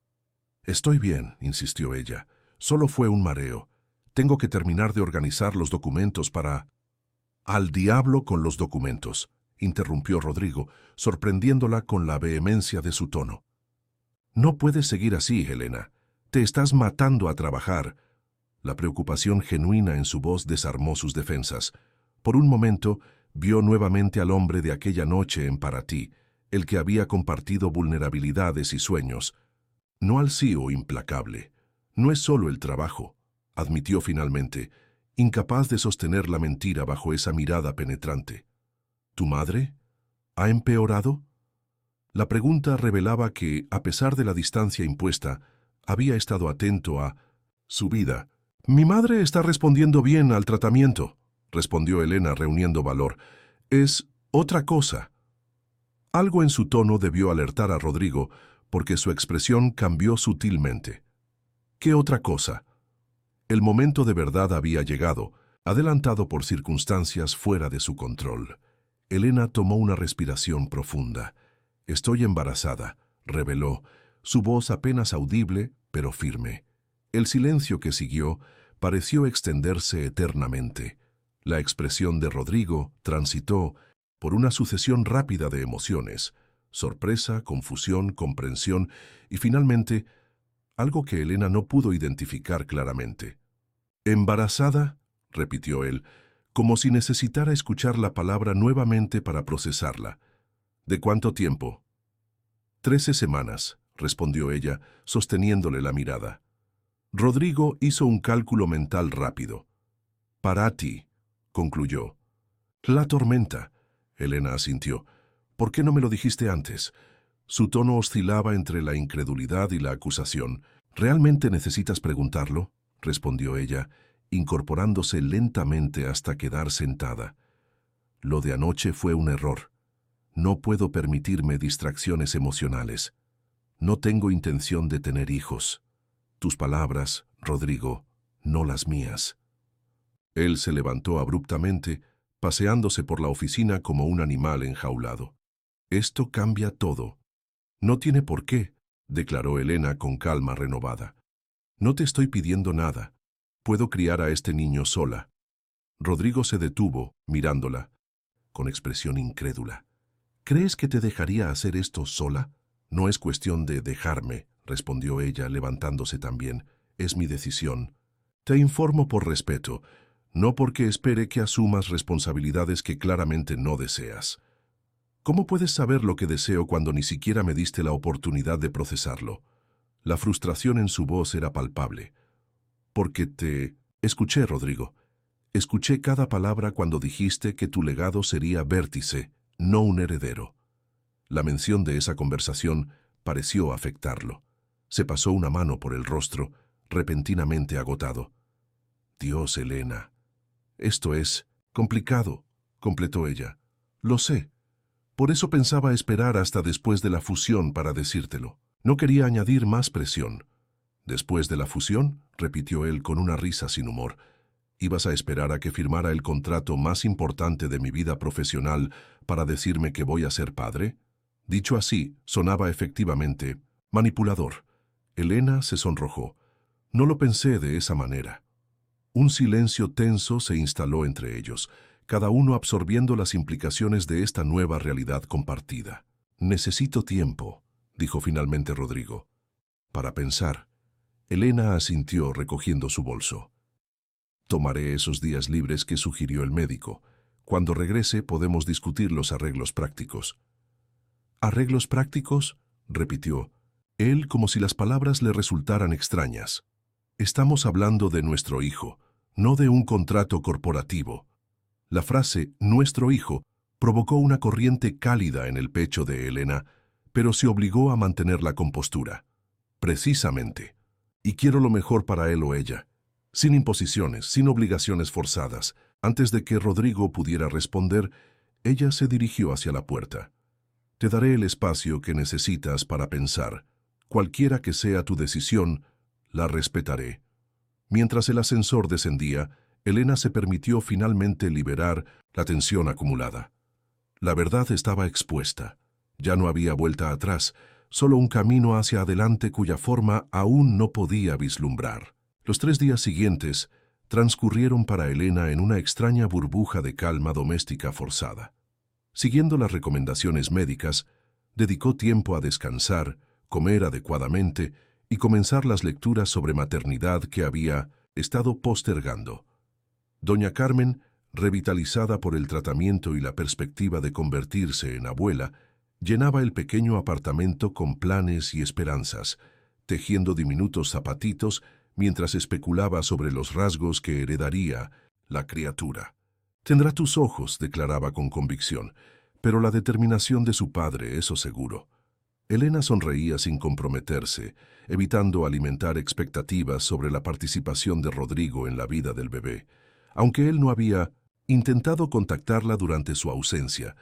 «Estoy bien», insistió ella. «Solo fue un mareo. Tengo que terminar de organizar los documentos para...» «Al diablo con los documentos», interrumpió Rodrigo, sorprendiéndola con la vehemencia de su tono. «No puedes seguir así, Elena. Te estás matando a trabajar». La preocupación genuina en su voz desarmó sus defensas. Por un momento, vio nuevamente al hombre de aquella noche en Paraty, el que había compartido vulnerabilidades y sueños. No al CEO implacable. «No es solo el trabajo», admitió finalmente, incapaz de sostener la mentira bajo esa mirada penetrante. «¿Tu madre? ¿Ha empeorado?» La pregunta revelaba que, a pesar de la distancia impuesta, había estado atento a su vida. «Mi madre está respondiendo bien al tratamiento», respondió Elena reuniendo valor. «Es otra cosa». Algo en su tono debió alertar a Rodrigo, porque su expresión cambió sutilmente. «¿Qué otra cosa?» El momento de verdad había llegado, adelantado por circunstancias fuera de su control. Elena tomó una respiración profunda. «Estoy embarazada», reveló, su voz apenas audible, pero firme. El silencio que siguió pareció extenderse eternamente. La expresión de Rodrigo transitó por una sucesión rápida de emociones: sorpresa, confusión, comprensión y finalmente algo que Elena no pudo identificar claramente. «¿Embarazada?», repitió él, como si necesitara escuchar la palabra nuevamente para procesarla. «¿De cuánto tiempo?». «13 semanas», respondió ella, sosteniéndole la mirada. Rodrigo hizo un cálculo mental rápido. «Paraty», concluyó. «La tormenta», Elena asintió. «¿Por qué no me lo dijiste antes?». Su tono oscilaba entre la incredulidad y la acusación. «¿Realmente necesitas preguntarlo?», respondió ella, incorporándose lentamente hasta quedar sentada. «Lo de anoche fue un error. No puedo permitirme distracciones emocionales. No tengo intención de tener hijos. Tus palabras, Rodrigo, no las mías». Él se levantó abruptamente, paseándose por la oficina como un animal enjaulado. «Esto cambia todo». «No tiene por qué», declaró Elena con calma renovada. «No te estoy pidiendo nada. Puedo criar a este niño sola». Rodrigo se detuvo, mirándola, con expresión incrédula. «¿Crees que te dejaría hacer esto sola?». «No es cuestión de dejarme», respondió ella, levantándose también. «Es mi decisión. Te informo por respeto, no porque espere que asumas responsabilidades que claramente no deseas». «¿Cómo puedes saber lo que deseo cuando ni siquiera me diste la oportunidad de procesarlo?». La frustración en su voz era palpable. «Porque te escuché, Rodrigo. Escuché cada palabra cuando dijiste que tu legado sería vértice, no un heredero». La mención de esa conversación pareció afectarlo. Se pasó una mano por el rostro, repentinamente agotado. «Dios, Elena. Esto es Complicado, completó ella. Lo sé. Por eso pensaba esperar hasta después de la fusión para decírtelo. No quería añadir más presión. ¿Después de la fusión?, repitió él con una risa sin humor. ¿Ibas a esperar a que firmara el contrato más importante de mi vida profesional para decirme que voy a ser padre? Dicho así, sonaba efectivamente manipulador. Elena se sonrojó. No lo pensé de esa manera. Un silencio tenso se instaló entre ellos, cada uno absorbiendo las implicaciones de esta nueva realidad compartida. Necesito tiempo, dijo finalmente Rodrigo. Para pensar. Elena asintió recogiendo su bolso. Tomaré esos días libres que sugirió el médico. Cuando regrese podemos discutir los arreglos prácticos. ¿Arreglos prácticos?, repitió, él como si las palabras le resultaran extrañas. Estamos hablando de nuestro hijo, no de un contrato corporativo. La frase «nuestro hijo» provocó una corriente cálida en el pecho de Elena, pero se obligó a mantener la compostura. Precisamente. Y quiero lo mejor para él o ella. Sin imposiciones, sin obligaciones forzadas. Antes de que Rodrigo pudiera responder, ella se dirigió hacia la puerta. Te daré el espacio que necesitas para pensar. Cualquiera que sea tu decisión, la respetaré. Mientras el ascensor descendía, Elena se permitió finalmente liberar la tensión acumulada. La verdad estaba expuesta. Ya no había vuelta atrás, solo un camino hacia adelante cuya forma aún no podía vislumbrar. Los 3 días siguientes transcurrieron para Elena en una extraña burbuja de calma doméstica forzada. Siguiendo las recomendaciones médicas, dedicó tiempo a descansar, comer adecuadamente y comenzar las lecturas sobre maternidad que había estado postergando. Doña Carmen, revitalizada por el tratamiento y la perspectiva de convertirse en abuela, llenaba el pequeño apartamento con planes y esperanzas, tejiendo diminutos zapatitos mientras especulaba sobre los rasgos que heredaría la criatura. Tendrá tus ojos, declaraba con convicción, pero la determinación de su padre, eso seguro. Elena sonreía sin comprometerse, evitando alimentar expectativas sobre la participación de Rodrigo en la vida del bebé, aunque él no había intentado contactarla durante su ausencia,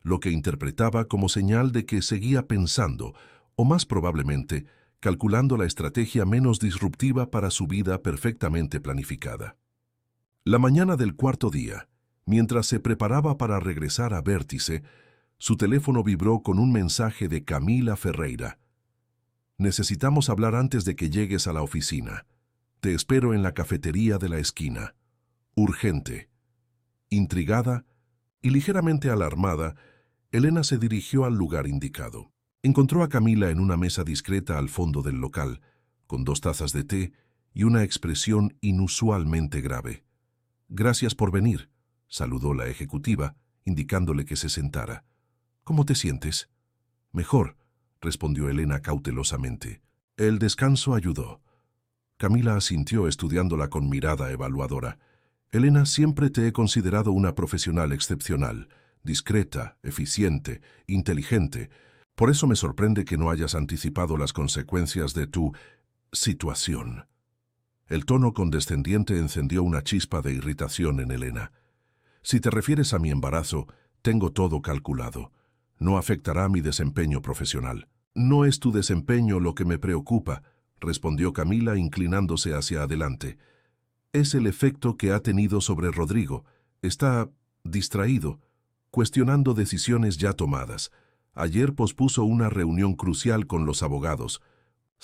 lo que interpretaba como señal de que seguía pensando, o más probablemente, calculando la estrategia menos disruptiva para su vida perfectamente planificada. La mañana del 4.º día, mientras se preparaba para regresar a Vértice, su teléfono vibró con un mensaje de Camila Ferreira. «Necesitamos hablar antes de que llegues a la oficina. Te espero en la cafetería de la esquina. Urgente». Intrigada y ligeramente alarmada, Elena se dirigió al lugar indicado. Encontró a Camila en una mesa discreta al fondo del local, con 2 tazas de té y una expresión inusualmente grave. «Gracias por venir», saludó la ejecutiva, indicándole que se sentara. «¿Cómo te sientes?» «Mejor», respondió Elena cautelosamente. El descanso ayudó. Camila asintió estudiándola con mirada evaluadora. «Elena, siempre te he considerado una profesional excepcional, discreta, eficiente, inteligente. Por eso me sorprende que no hayas anticipado las consecuencias de tu situación». El tono condescendiente encendió una chispa de irritación en Elena. «Si te refieres a mi embarazo, tengo todo calculado. No afectará mi desempeño profesional». «No es tu desempeño lo que me preocupa», respondió Camila inclinándose hacia adelante. «Es el efecto que ha tenido sobre Rodrigo. Está distraído, cuestionando decisiones ya tomadas. Ayer pospuso una reunión crucial con los abogados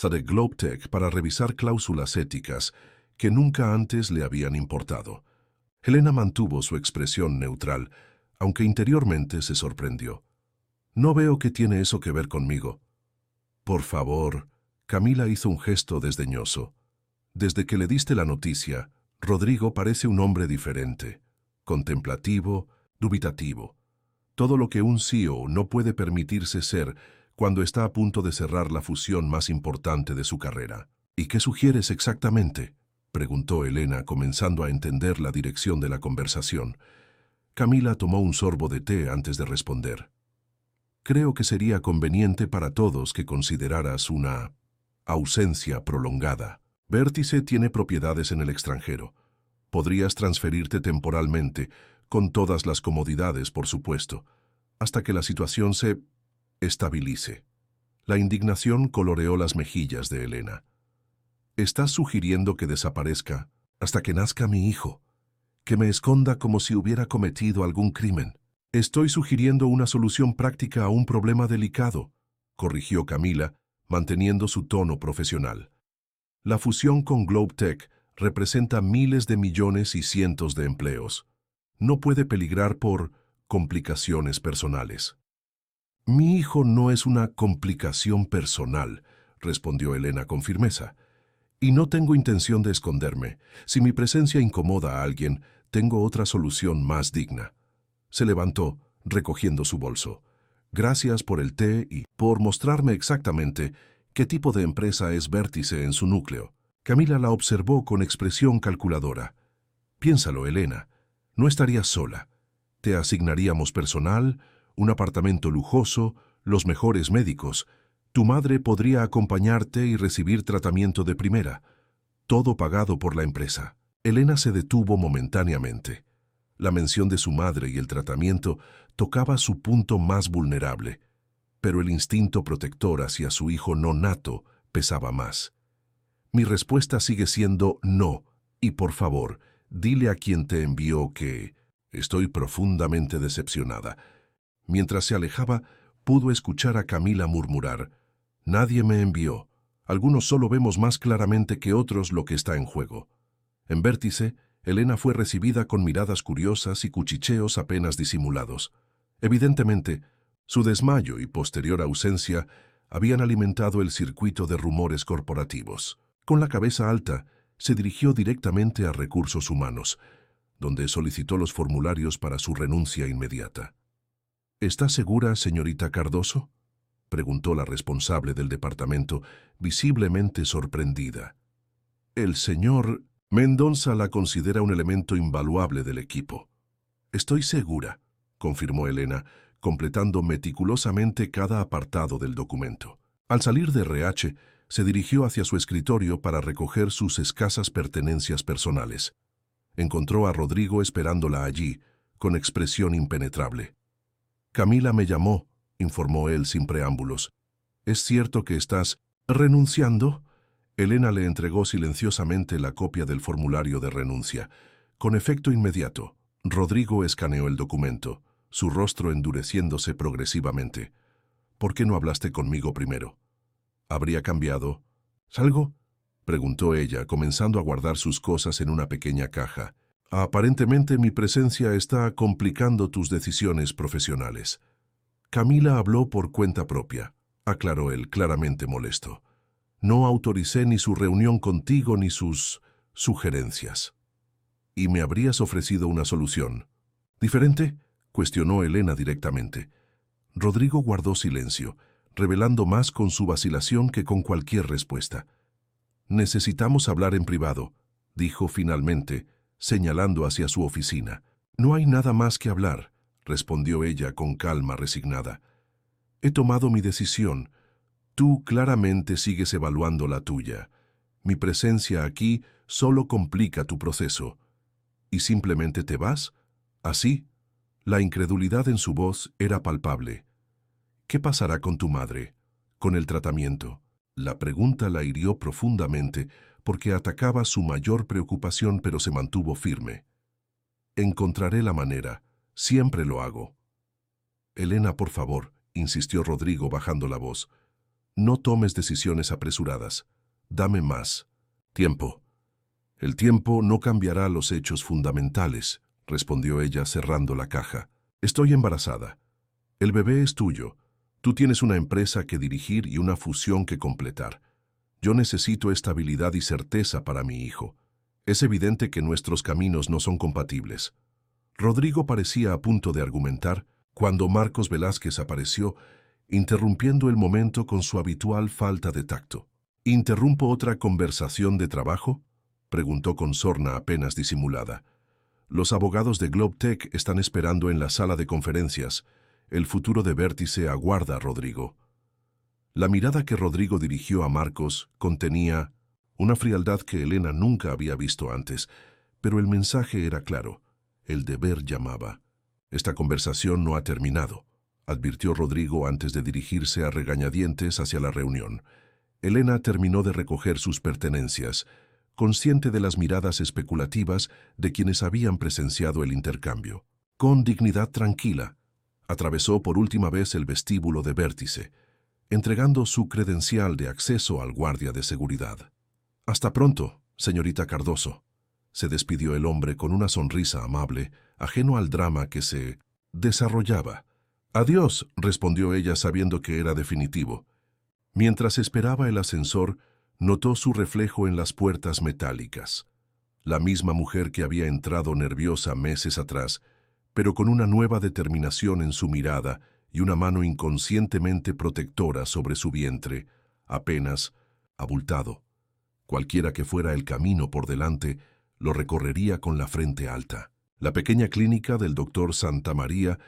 de Globtech para revisar cláusulas éticas que nunca antes le habían importado». Elena mantuvo su expresión neutral, aunque interiormente se sorprendió. «No veo qué tiene eso que ver conmigo». «Por favor», Camila hizo un gesto desdeñoso. «Desde que le diste la noticia, Rodrigo parece un hombre diferente, contemplativo, dubitativo. Todo lo que un CEO no puede permitirse ser cuando está a punto de cerrar la fusión más importante de su carrera». «¿Y qué sugieres exactamente?», preguntó Elena, comenzando a entender la dirección de la conversación. Camila tomó un sorbo de té antes de responder. «Creo que sería conveniente para todos que consideraras una ausencia prolongada. Vértice tiene propiedades en el extranjero. Podrías transferirte temporalmente, con todas las comodidades, por supuesto, hasta que la situación se estabilice. La indignación coloreó las mejillas de Elena. «Estás sugiriendo que desaparezca hasta que nazca mi hijo, que me esconda como si hubiera cometido algún crimen». «Estoy sugiriendo una solución práctica a un problema delicado», corrigió Camila, manteniendo su tono profesional. «La fusión con GlobeTech representa miles de millones y cientos de empleos. No puede peligrar por complicaciones personales». «Mi hijo no es una complicación personal», respondió Elena con firmeza. «Y no tengo intención de esconderme. Si mi presencia incomoda a alguien, tengo otra solución más digna». Se levantó, recogiendo su bolso. «Gracias por el té y por mostrarme exactamente qué tipo de empresa es Vértice en su núcleo». Camila la observó con expresión calculadora. «Piénsalo, Elena. No estarías sola. Te asignaríamos personal, un apartamento lujoso, los mejores médicos. Tu madre podría acompañarte y recibir tratamiento de primera. Todo pagado por la empresa». Elena se detuvo momentáneamente. La mención de su madre y el tratamiento tocaba su punto más vulnerable, pero el instinto protector hacia su hijo no nato pesaba más. «Mi respuesta sigue siendo no, y por favor, dile a quien te envió que estoy profundamente decepcionada». Mientras se alejaba, pudo escuchar a Camila murmurar: «Nadie me envió. Algunos solo vemos más claramente que otros lo que está en juego». En Vértice, Elena fue recibida con miradas curiosas y cuchicheos apenas disimulados. Evidentemente, su desmayo y posterior ausencia habían alimentado el circuito de rumores corporativos. Con la cabeza alta, se dirigió directamente a Recursos Humanos, donde solicitó los formularios para su renuncia inmediata. «¿Está segura, señorita Cardoso?», preguntó la responsable del departamento, visiblemente sorprendida. «El señor Mendoza la considera un elemento invaluable del equipo». «Estoy segura», confirmó Elena, completando meticulosamente cada apartado del documento. Al salir de RH, se dirigió hacia su escritorio para recoger sus escasas pertenencias personales. Encontró a Rodrigo esperándola allí, con expresión impenetrable. «Camila me llamó», informó él sin preámbulos. «¿Es cierto que estás renunciando?». Elena le entregó silenciosamente la copia del formulario de renuncia. Con efecto inmediato, Rodrigo escaneó el documento, su rostro endureciéndose progresivamente. «¿Por qué no hablaste conmigo primero?». «¿Habría cambiado?». «¿Salgo?», preguntó ella, comenzando a guardar sus cosas en una pequeña caja. «Aparentemente mi presencia está complicando tus decisiones profesionales». «Camila habló por cuenta propia», aclaró él, claramente molesto. «No autoricé ni su reunión contigo ni sus sugerencias». «¿Y me habrías ofrecido una solución diferente?», cuestionó Elena directamente. Rodrigo guardó silencio, revelando más con su vacilación que con cualquier respuesta. «Necesitamos hablar en privado», dijo finalmente, señalando hacia su oficina. «No hay nada más que hablar», respondió ella con calma resignada. «He tomado mi decisión. Tú claramente sigues evaluando la tuya. Mi presencia aquí solo complica tu proceso. ¿Y simplemente te vas? ¿Así?». La incredulidad en su voz era palpable. «¿Qué pasará con tu madre? ¿Con el tratamiento?». La pregunta la hirió profundamente porque atacaba su mayor preocupación, pero se mantuvo firme. «Encontraré la manera. Siempre lo hago». «Elena, por favor», insistió Rodrigo bajando la voz. «No tomes decisiones apresuradas. Dame más tiempo». «El tiempo no cambiará los hechos fundamentales», respondió ella cerrando la caja. «Estoy embarazada. El bebé es tuyo. Tú tienes una empresa que dirigir y una fusión que completar. Yo necesito estabilidad y certeza para mi hijo. Es evidente que nuestros caminos no son compatibles». Rodrigo parecía a punto de argumentar cuando Marcos Velázquez apareció, interrumpiendo el momento con su habitual falta de tacto. «¿Interrumpo otra conversación de trabajo?», preguntó con sorna apenas disimulada. «Los abogados de GlobeTech están esperando en la sala de conferencias. El futuro de Vértice aguarda a Rodrigo». La mirada que Rodrigo dirigió a Marcos contenía una frialdad que Elena nunca había visto antes, pero el mensaje era claro. El deber llamaba. Esta conversación no ha terminado, advirtió Rodrigo antes de dirigirse a regañadientes hacia la reunión. Elena terminó de recoger sus pertenencias, consciente de las miradas especulativas de quienes habían presenciado el intercambio. Con dignidad tranquila, atravesó por última vez el vestíbulo de Vértice, entregando su credencial de acceso al guardia de seguridad. «Hasta pronto, señorita Cardoso», se despidió el hombre con una sonrisa amable, ajeno al drama que se desarrollaba. «Adiós», respondió ella sabiendo que era definitivo. Mientras esperaba el ascensor, notó su reflejo en las puertas metálicas. La misma mujer que había entrado nerviosa meses atrás, pero con una nueva determinación en su mirada y una mano inconscientemente protectora sobre su vientre, apenas abultado. Cualquiera que fuera el camino por delante, lo recorrería con la frente alta. La pequeña clínica del doctor Santa María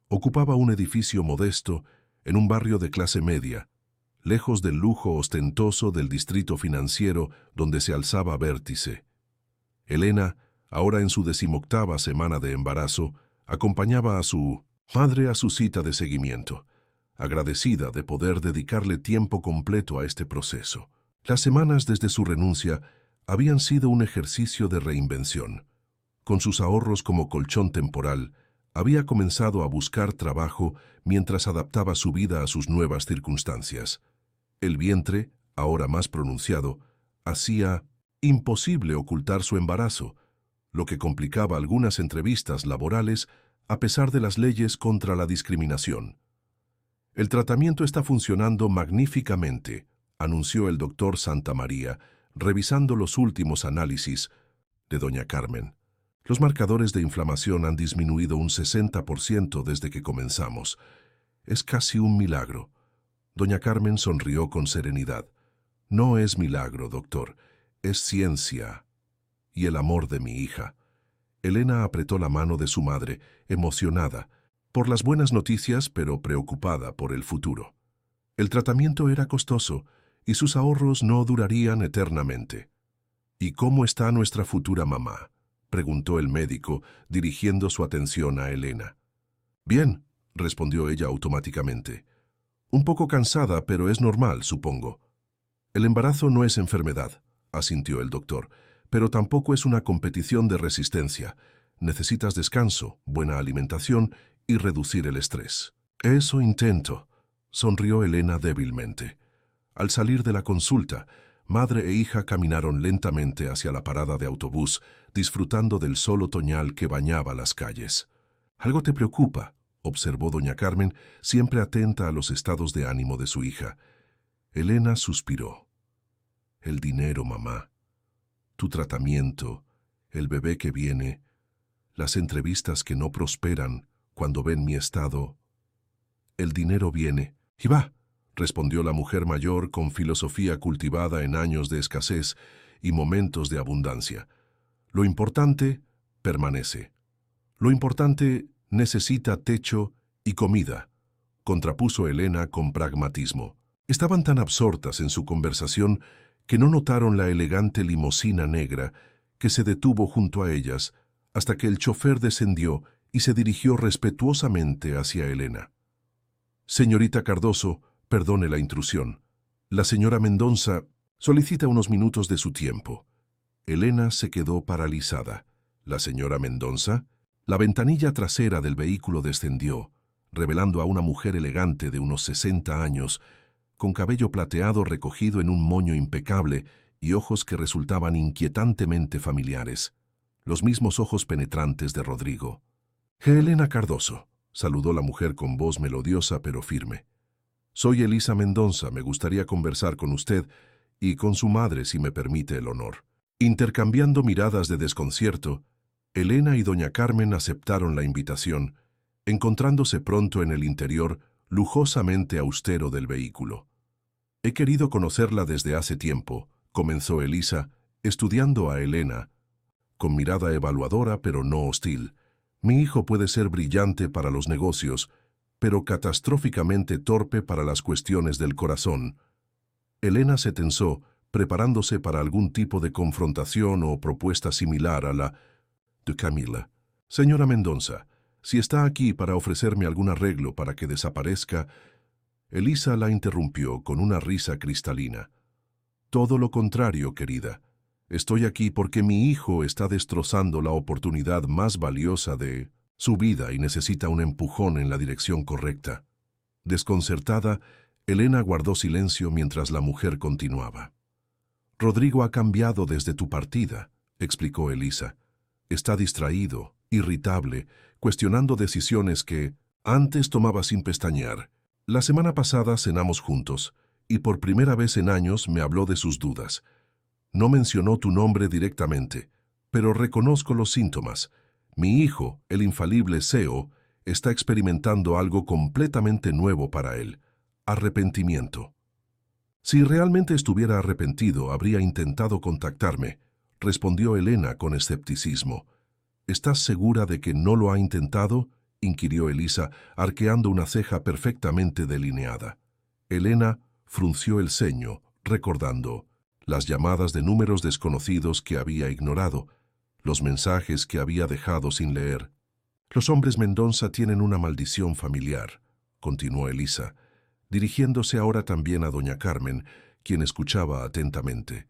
ocupaba un edificio modesto en un barrio de clase media, lejos del lujo ostentoso del distrito financiero donde se alzaba Vértice. Elena, ahora en su 18ª semana de embarazo, acompañaba a su madre a su cita de seguimiento, agradecida de poder dedicarle tiempo completo a este proceso. Las semanas desde su renuncia habían sido un ejercicio de reinvención. Con sus ahorros como colchón temporal, había comenzado a buscar trabajo mientras adaptaba su vida a sus nuevas circunstancias. El vientre, ahora más pronunciado, hacía imposible ocultar su embarazo, lo que complicaba algunas entrevistas laborales a pesar de las leyes contra la discriminación. «El tratamiento está funcionando magníficamente», anunció el doctor Santa María, revisando los últimos análisis de doña Carmen. «Los marcadores de inflamación han disminuido un 60% desde que comenzamos. Es casi un milagro». Doña Carmen sonrió con serenidad. «No es milagro, doctor, es ciencia y el amor de mi hija». Elena apretó la mano de su madre, emocionada, por las buenas noticias pero preocupada por el futuro. El tratamiento era costoso y sus ahorros no durarían eternamente. «¿Y cómo está nuestra futura mamá?», preguntó el médico, dirigiendo su atención a Elena. «Bien», respondió ella automáticamente. «Un poco cansada, pero es normal, supongo». «El embarazo no es enfermedad», asintió el doctor, «pero tampoco es una competición de resistencia. Necesitas descanso, buena alimentación y reducir el estrés». «Eso intento», sonrió Elena débilmente. Al salir de la consulta, madre e hija caminaron lentamente hacia la parada de autobús, disfrutando del sol otoñal que bañaba las calles. «Algo te preocupa», observó doña Carmen, siempre atenta a los estados de ánimo de su hija. Elena suspiró. «El dinero, mamá. Tu tratamiento, el bebé que viene, las entrevistas que no prosperan cuando ven mi estado. El dinero viene y va», respondió la mujer mayor con filosofía cultivada en años de escasez y momentos de abundancia. «Lo importante permanece. Lo importante necesita techo y comida», contrapuso Elena con pragmatismo. Estaban tan absortas en su conversación que no notaron la elegante limusina negra que se detuvo junto a ellas hasta que el chofer descendió y se dirigió respetuosamente hacia Elena. «Señorita Cardoso, perdone la intrusión. La señora Mendonza solicita unos minutos de su tiempo». Elena se quedó paralizada. ¿La señora Mendonza? La ventanilla trasera del vehículo descendió, revelando a una mujer elegante de unos 60 años, con cabello plateado recogido en un moño impecable y ojos que resultaban inquietantemente familiares, los mismos ojos penetrantes de Rodrigo. «Elena Cardoso», saludó la mujer con voz melodiosa pero firme. «Soy Elisa Mendonza, me gustaría conversar con usted y con su madre si me permite el honor». Intercambiando miradas de desconcierto, Elena y doña Carmen aceptaron la invitación, encontrándose pronto en el interior lujosamente austero del vehículo. «He querido conocerla desde hace tiempo», comenzó Elisa, estudiando a Elena, con mirada evaluadora pero no hostil. «Mi hijo puede ser brillante para los negocios, pero catastróficamente torpe para las cuestiones del corazón». Elena se tensó, preparándose para algún tipo de confrontación o propuesta similar a la de Camila. Señora Mendoza, si está aquí para ofrecerme algún arreglo para que desaparezca... Elisa la interrumpió con una risa cristalina. Todo lo contrario, querida. Estoy aquí porque mi hijo está destrozando la oportunidad más valiosa de su vida y necesita un empujón en la dirección correcta. Desconcertada, Elena guardó silencio mientras la mujer continuaba. Rodrigo ha cambiado desde tu partida, explicó Elisa. Está distraído, irritable, cuestionando decisiones que antes tomaba sin pestañear. La semana pasada cenamos juntos, y por primera vez en años me habló de sus dudas. No mencionó tu nombre directamente, pero reconozco los síntomas. Mi hijo, el infalible CEO, está experimentando algo completamente nuevo para él: arrepentimiento. Si realmente estuviera arrepentido, habría intentado contactarme, respondió Elena con escepticismo. ¿Estás segura de que no lo ha intentado?, inquirió Elisa, arqueando una ceja perfectamente delineada. Elena frunció el ceño, recordando las llamadas de números desconocidos que había ignorado, los mensajes que había dejado sin leer. Los hombres Mendoza tienen una maldición familiar, continuó Elisa, dirigiéndose ahora también a doña Carmen, quien escuchaba atentamente.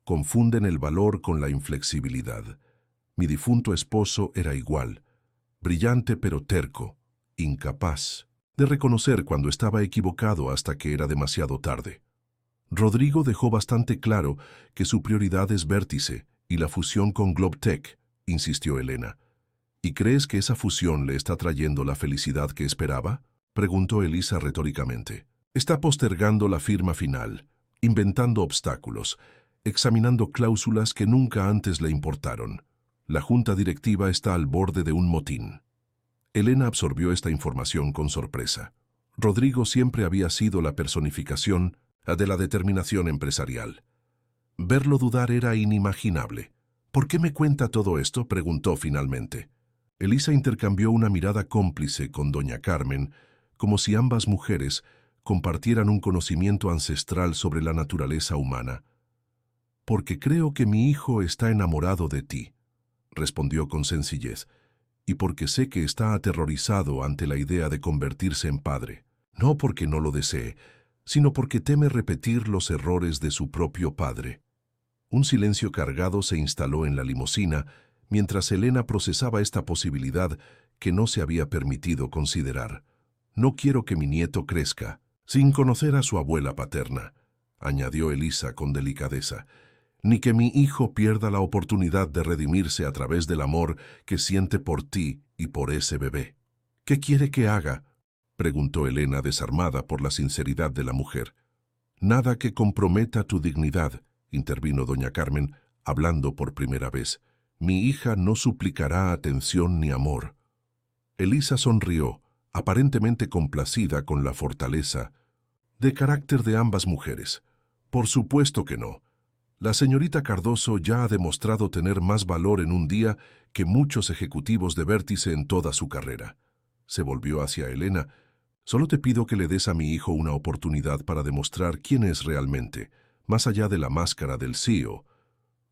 Confunden el valor con la inflexibilidad. Mi difunto esposo era igual, brillante pero terco, incapaz de reconocer cuando estaba equivocado hasta que era demasiado tarde. Rodrigo dejó bastante claro que su prioridad es Vértice y la fusión con Globtech, insistió Elena. ¿Y crees que esa fusión le está trayendo la felicidad que esperaba?, preguntó Elisa retóricamente. Está postergando la firma final, inventando obstáculos, examinando cláusulas que nunca antes le importaron. La junta directiva está al borde de un motín. Elena absorbió esta información con sorpresa. Rodrigo siempre había sido la personificación de la determinación empresarial. Verlo dudar era inimaginable. ¿Por qué me cuenta todo esto?, preguntó finalmente. Elisa intercambió una mirada cómplice con doña Carmen, como si ambas mujeres compartieran un conocimiento ancestral sobre la naturaleza humana. «Porque creo que mi hijo está enamorado de ti», respondió con sencillez, «y porque sé que está aterrorizado ante la idea de convertirse en padre. No porque no lo desee, sino porque teme repetir los errores de su propio padre». Un silencio cargado se instaló en la limusina mientras Elena procesaba esta posibilidad que no se había permitido considerar. «No quiero que mi nieto crezca sin conocer a su abuela paterna», añadió Elisa con delicadeza, «ni que mi hijo pierda la oportunidad de redimirse a través del amor que siente por ti y por ese bebé». «¿Qué quiere que haga?», preguntó Elena, desarmada por la sinceridad de la mujer. «Nada que comprometa tu dignidad», intervino doña Carmen, hablando por primera vez. «Mi hija no suplicará atención ni amor». Elisa sonrió, aparentemente complacida con la fortaleza de carácter de ambas mujeres. «Por supuesto que no. La señorita Cardoso ya ha demostrado tener más valor en un día que muchos ejecutivos de Vértice en toda su carrera». Se volvió hacia Elena. «Solo te pido que le des a mi hijo una oportunidad para demostrar quién es realmente, más allá de la máscara del CEO».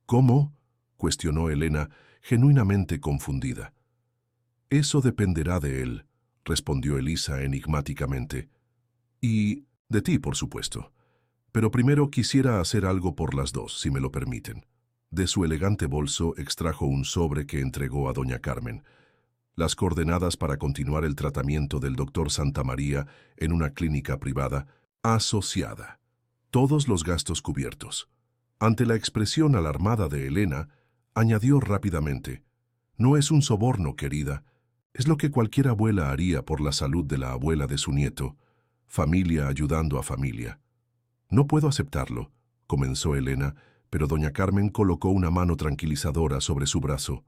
«¿Cómo?», cuestionó Elena, genuinamente confundida. «Eso dependerá de él», respondió Elisa enigmáticamente. «Y de ti, por supuesto. Pero primero quisiera hacer algo por las dos, si me lo permiten». De su elegante bolso extrajo un sobre que entregó a doña Carmen. Las coordenadas para continuar el tratamiento del doctor Santamaría en una clínica privada asociada. Todos los gastos cubiertos. Ante la expresión alarmada de Elena, añadió rápidamente: «No es un soborno, querida. Es lo que cualquier abuela haría por la salud de la abuela de su nieto. Familia ayudando a familia». «No puedo aceptarlo», comenzó Elena, pero doña Carmen colocó una mano tranquilizadora sobre su brazo.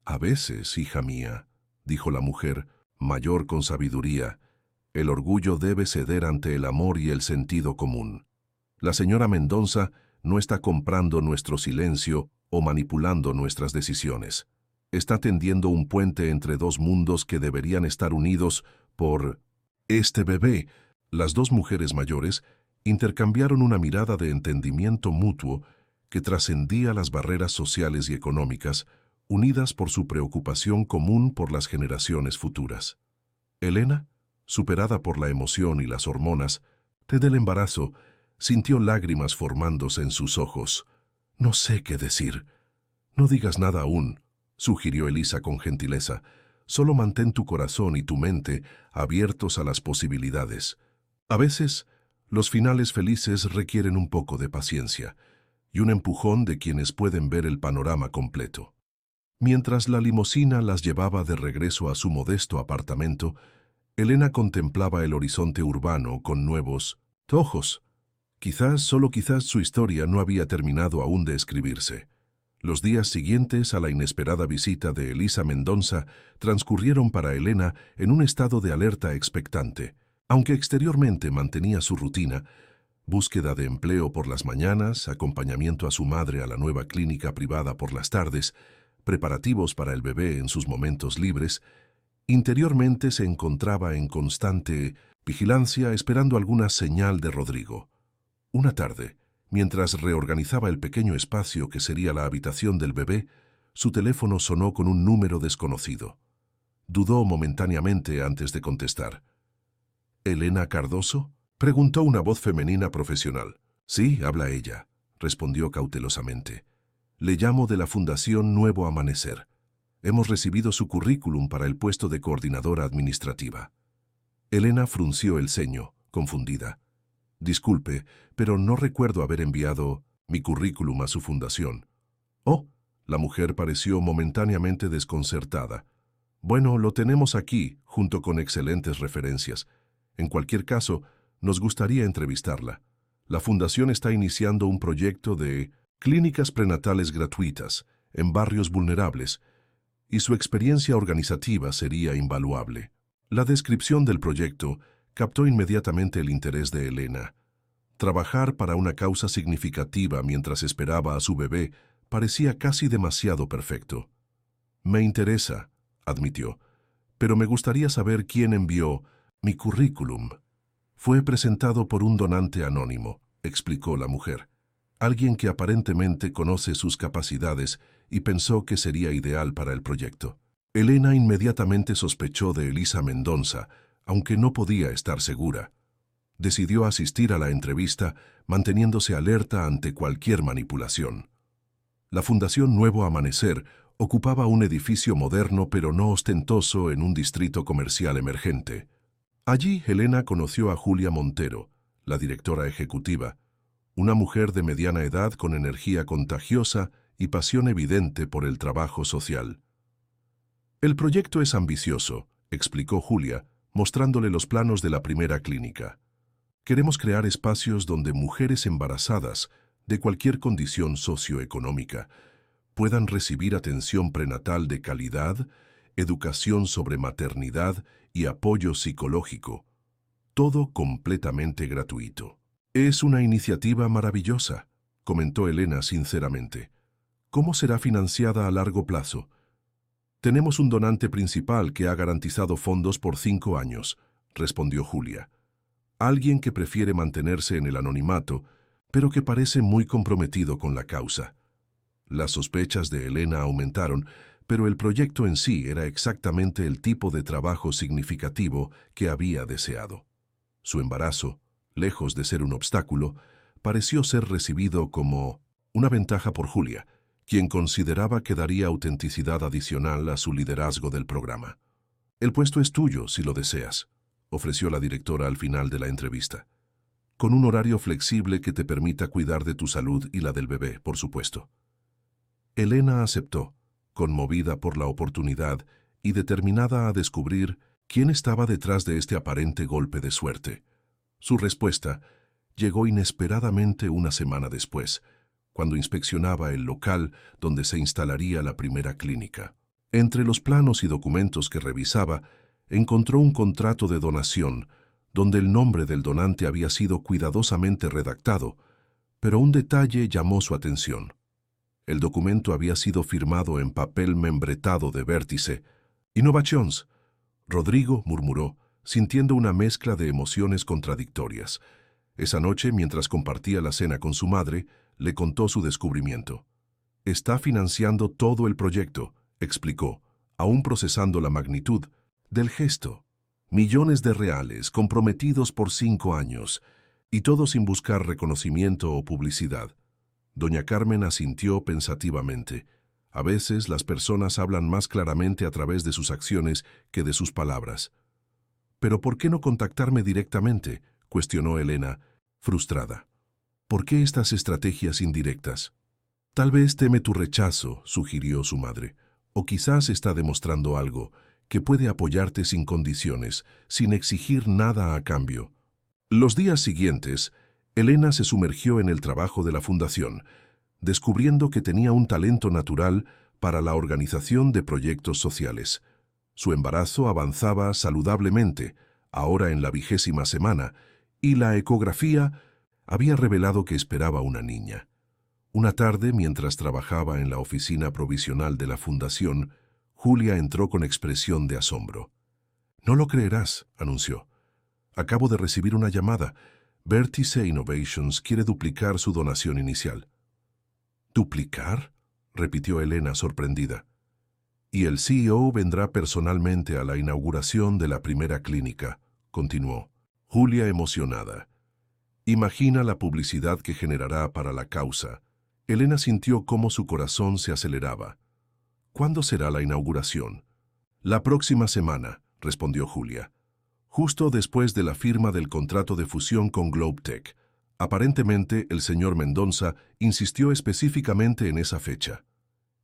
«A veces, hija mía», dijo la mujer, mayor con sabiduría, «el orgullo debe ceder ante el amor y el sentido común. La señora Mendoza no está comprando nuestro silencio o manipulando nuestras decisiones. Está tendiendo un puente entre dos mundos que deberían estar unidos por este bebé». Las dos mujeres mayores intercambiaron una mirada de entendimiento mutuo que trascendía las barreras sociales y económicas, unidas por su preocupación común por las generaciones futuras. Elena, superada por la emoción y las hormonas, desde el embarazo, sintió lágrimas formándose en sus ojos. «No sé qué decir». «No digas nada aún», sugirió Elisa con gentileza. «Solo mantén tu corazón y tu mente abiertos a las posibilidades. A veces, los finales felices requieren un poco de paciencia y un empujón de quienes pueden ver el panorama completo». Mientras la limusina las llevaba de regreso a su modesto apartamento, Elena contemplaba el horizonte urbano con nuevos ojos. Quizás, solo quizás, su historia no había terminado aún de escribirse. Los días siguientes a la inesperada visita de Elisa Mendonça transcurrieron para Elena en un estado de alerta expectante. Aunque exteriormente mantenía su rutina, búsqueda de empleo por las mañanas, acompañamiento a su madre a la nueva clínica privada por las tardes, preparativos para el bebé en sus momentos libres, interiormente se encontraba en constante vigilancia esperando alguna señal de Rodrigo. Una tarde, mientras reorganizaba el pequeño espacio que sería la habitación del bebé, su teléfono sonó con un número desconocido. Dudó momentáneamente antes de contestar. «¿Elena Cardoso?», preguntó una voz femenina profesional. «Sí, habla ella», respondió cautelosamente. «Le llamo de la Fundación Nuevo Amanecer. Hemos recibido su currículum para el puesto de coordinadora administrativa». Elena frunció el ceño, confundida. «Disculpe, pero no recuerdo haber enviado mi currículum a su fundación». «Oh», la mujer pareció momentáneamente desconcertada. «Bueno, lo tenemos aquí, junto con excelentes referencias. En cualquier caso, nos gustaría entrevistarla. La fundación está iniciando un proyecto de clínicas prenatales gratuitas en barrios vulnerables, y su experiencia organizativa sería invaluable». La descripción del proyecto captó inmediatamente el interés de Elena. Trabajar para una causa significativa mientras esperaba a su bebé parecía casi demasiado perfecto. «Me interesa», admitió, «pero me gustaría saber quién envió mi currículum». «Fue presentado por un donante anónimo», explicó la mujer. «Alguien que aparentemente conoce sus capacidades y pensó que sería ideal para el proyecto». Elena inmediatamente sospechó de Elisa Mendonça, aunque no podía estar segura. Decidió asistir a la entrevista, manteniéndose alerta ante cualquier manipulación. La Fundación Nuevo Amanecer ocupaba un edificio moderno pero no ostentoso en un distrito comercial emergente. Allí Elena conoció a Julia Montero, la directora ejecutiva, una mujer de mediana edad con energía contagiosa y pasión evidente por el trabajo social. «El proyecto es ambicioso», explicó Julia, mostrándole los planos de la primera clínica. «Queremos crear espacios donde mujeres embarazadas, de cualquier condición socioeconómica, puedan recibir atención prenatal de calidad, educación sobre maternidad y apoyo psicológico. Todo completamente gratuito». «Es una iniciativa maravillosa», comentó Elena sinceramente. «¿Cómo será financiada a largo plazo?» «Tenemos un donante principal que ha garantizado fondos por 5 años», respondió Julia. «Alguien que prefiere mantenerse en el anonimato, pero que parece muy comprometido con la causa». Las sospechas de Elena aumentaron, pero el proyecto en sí era exactamente el tipo de trabajo significativo que había deseado. Su embarazo, lejos de ser un obstáculo, pareció ser recibido como una ventaja por Julia, quien consideraba que daría autenticidad adicional a su liderazgo del programa. «El puesto es tuyo, si lo deseas», ofreció la directora al final de la entrevista. «Con un horario flexible que te permita cuidar de tu salud y la del bebé, por supuesto». Elena aceptó, conmovida por la oportunidad y determinada a descubrir quién estaba detrás de este aparente golpe de suerte. Su respuesta llegó inesperadamente una semana después, cuando inspeccionaba el local donde se instalaría la primera clínica. Entre los planos y documentos que revisaba, encontró un contrato de donación, donde el nombre del donante había sido cuidadosamente redactado, pero un detalle llamó su atención. El documento había sido firmado en papel membretado de vértice. «Innovations», Rodrigo murmuró, sintiendo una mezcla de emociones contradictorias. Esa noche, mientras compartía la cena con su madre, le contó su descubrimiento. Está financiando todo el proyecto, explicó, aún procesando la magnitud del gesto. Millones de reales comprometidos por 5 años, y todo sin buscar reconocimiento o publicidad. Doña Carmen asintió pensativamente. A veces las personas hablan más claramente a través de sus acciones que de sus palabras. «¿Pero por qué no contactarme directamente?», cuestionó Elena, frustrada. «¿Por qué estas estrategias indirectas?» «Tal vez teme tu rechazo», sugirió su madre. «O quizás está demostrando algo, que puede apoyarte sin condiciones, sin exigir nada a cambio». Los días siguientes, Elena se sumergió en el trabajo de la fundación, descubriendo que tenía un talento natural para la organización de proyectos sociales. Su embarazo avanzaba saludablemente, ahora en la 20ª semana, y la ecografía había revelado que esperaba una niña. Una tarde, mientras trabajaba en la oficina provisional de la fundación, Julia entró con expresión de asombro. «No lo creerás», anunció. «Acabo de recibir una llamada. Vértice Innovations quiere duplicar su donación inicial». «¿Duplicar?», repitió Elena sorprendida. «Y el CEO vendrá personalmente a la inauguración de la primera clínica», continuó. Julia emocionada. «Imagina la publicidad que generará para la causa». Elena sintió cómo su corazón se aceleraba. «¿Cuándo será la inauguración?» «La próxima semana», respondió Julia. «Justo después de la firma del contrato de fusión con Globetech. Aparentemente, el señor Mendoza insistió específicamente en esa fecha».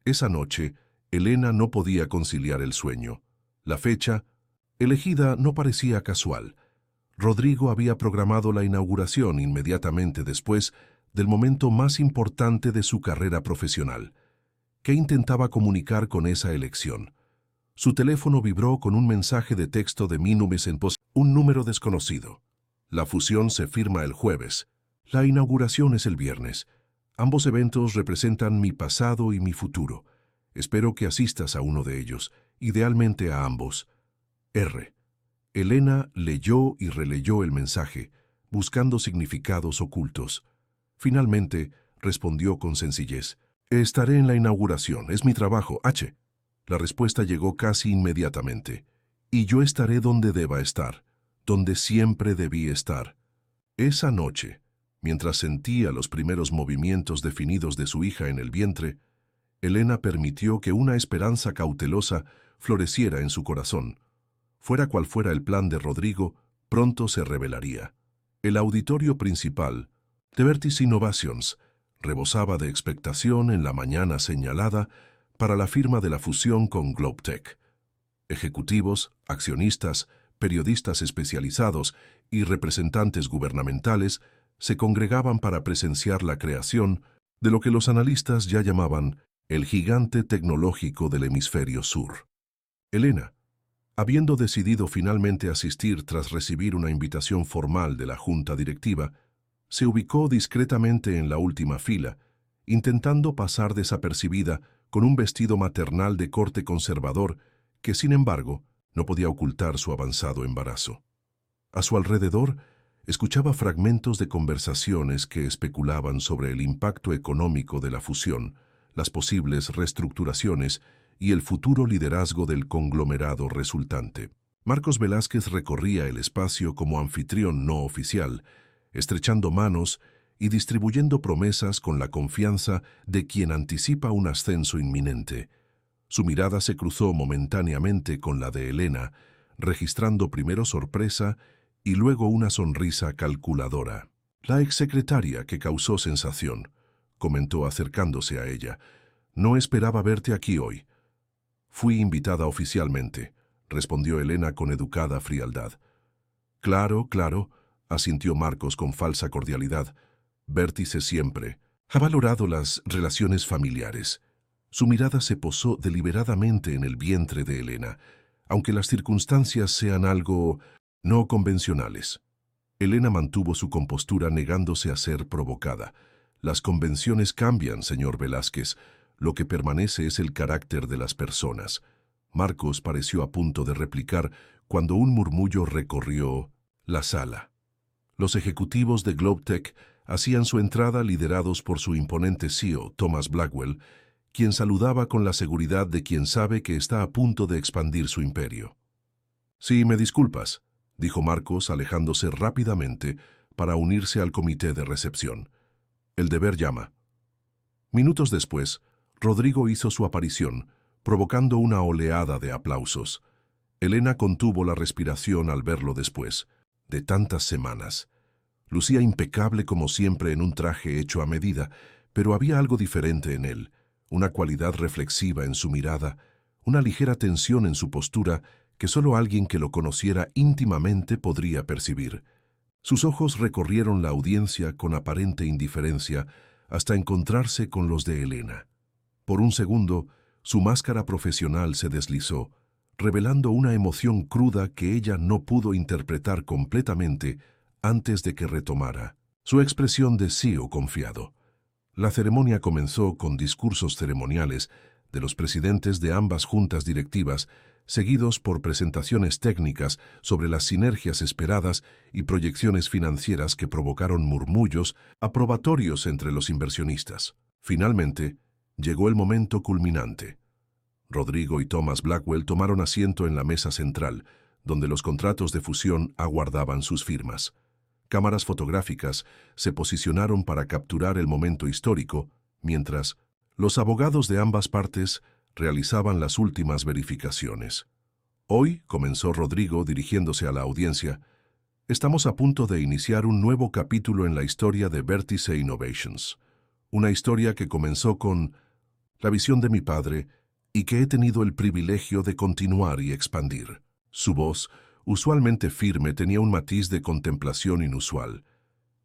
Esa noche, Elena no podía conciliar el sueño. La fecha elegida no parecía casual. Rodrigo había programado la inauguración inmediatamente después del momento más importante de su carrera profesional. ¿Qué intentaba comunicar con esa elección? Su teléfono vibró con un mensaje de texto de Minumes en pos, un número desconocido. «La fusión se firma el jueves. La inauguración es el viernes. Ambos eventos representan mi pasado y mi futuro. Espero que asistas a uno de ellos, idealmente a ambos. R». Elena leyó y releyó el mensaje, buscando significados ocultos. Finalmente, respondió con sencillez. «Estaré en la inauguración, es mi trabajo, H». La respuesta llegó casi inmediatamente. «Y yo estaré donde deba estar, donde siempre debí estar». Esa noche, mientras sentía los primeros movimientos definidos de su hija en el vientre, Elena permitió que una esperanza cautelosa floreciera en su corazón. Fuera cual fuera el plan de Rodrigo, pronto se revelaría. El auditorio principal de Vértice Innovations rebosaba de expectación en la mañana señalada para la firma de la fusión con Globetech. Ejecutivos, accionistas, periodistas especializados y representantes gubernamentales se congregaban para presenciar la creación de lo que los analistas ya llamaban el gigante tecnológico del hemisferio sur. Elena, habiendo decidido finalmente asistir tras recibir una invitación formal de la junta directiva, se ubicó discretamente en la última fila, intentando pasar desapercibida con un vestido maternal de corte conservador que, sin embargo, no podía ocultar su avanzado embarazo. A su alrededor, escuchaba fragmentos de conversaciones que especulaban sobre el impacto económico de la fusión, las posibles reestructuraciones y el futuro liderazgo del conglomerado resultante. Marcos Velázquez recorría el espacio como anfitrión no oficial, estrechando manos y distribuyendo promesas con la confianza de quien anticipa un ascenso inminente. Su mirada se cruzó momentáneamente con la de Elena, registrando primero sorpresa y luego una sonrisa calculadora. «La exsecretaria que causó sensación», comentó acercándose a ella. «No esperaba verte aquí hoy». «Fui invitada oficialmente», respondió Elena con educada frialdad. «Claro, claro», asintió Marcos con falsa cordialidad. «Vértice siempre ha valorado las relaciones familiares». Su mirada se posó deliberadamente en el vientre de Elena, aunque las circunstancias sean algo no convencionales. Elena mantuvo su compostura negándose a ser provocada. «Las convenciones cambian, señor Velázquez. Lo que permanece es el carácter de las personas». Marcos pareció a punto de replicar cuando un murmullo recorrió la sala. Los ejecutivos de Globetech hacían su entrada liderados por su imponente CEO, Thomas Blackwell, quien saludaba con la seguridad de quien sabe que está a punto de expandir su imperio. «Sí, me disculpas», dijo Marcos, alejándose rápidamente para unirse al comité de recepción. «El deber llama». Minutos después, Rodrigo hizo su aparición, provocando una oleada de aplausos. Elena contuvo la respiración al verlo después de tantas semanas. Lucía impecable como siempre en un traje hecho a medida, pero había algo diferente en él, una cualidad reflexiva en su mirada, una ligera tensión en su postura que solo alguien que lo conociera íntimamente podría percibir. Sus ojos recorrieron la audiencia con aparente indiferencia hasta encontrarse con los de Elena. Por un segundo, su máscara profesional se deslizó, revelando una emoción cruda que ella no pudo interpretar completamente antes de que retomara su expresión de CEO confiado. La ceremonia comenzó con discursos ceremoniales de los presidentes de ambas juntas directivas, seguidos por presentaciones técnicas sobre las sinergias esperadas y proyecciones financieras que provocaron murmullos aprobatorios entre los inversionistas. Finalmente, llegó el momento culminante. Rodrigo y Thomas Blackwell tomaron asiento en la mesa central, donde los contratos de fusión aguardaban sus firmas. Cámaras fotográficas se posicionaron para capturar el momento histórico, mientras los abogados de ambas partes realizaban las últimas verificaciones. «Hoy», comenzó Rodrigo dirigiéndose a la audiencia, «estamos a punto de iniciar un nuevo capítulo en la historia de Vértice Innovations. Una historia que comenzó con la visión de mi padre y que he tenido el privilegio de continuar y expandir». Su voz, usualmente firme, tenía un matiz de contemplación inusual.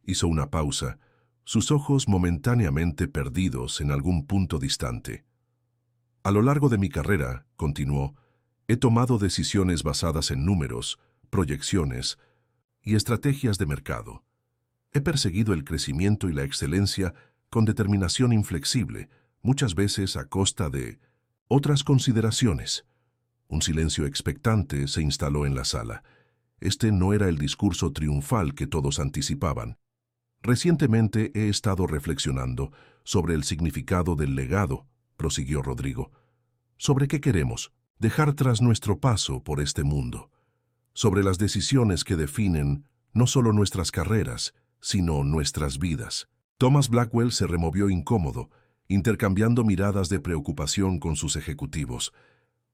Hizo una pausa, sus ojos momentáneamente perdidos en algún punto distante. «A lo largo de mi carrera», continuó, «he tomado decisiones basadas en números, proyecciones y estrategias de mercado. He perseguido el crecimiento y la excelencia con determinación inflexible, muchas veces a costa de otras consideraciones». Un silencio expectante se instaló en la sala. Este no era el discurso triunfal que todos anticipaban. «Recientemente he estado reflexionando sobre el significado del legado», prosiguió Rodrigo. «Sobre qué queremos dejar tras nuestro paso por este mundo. Sobre las decisiones que definen no solo nuestras carreras, sino nuestras vidas». Thomas Blackwell se removió incómodo, intercambiando miradas de preocupación con sus ejecutivos.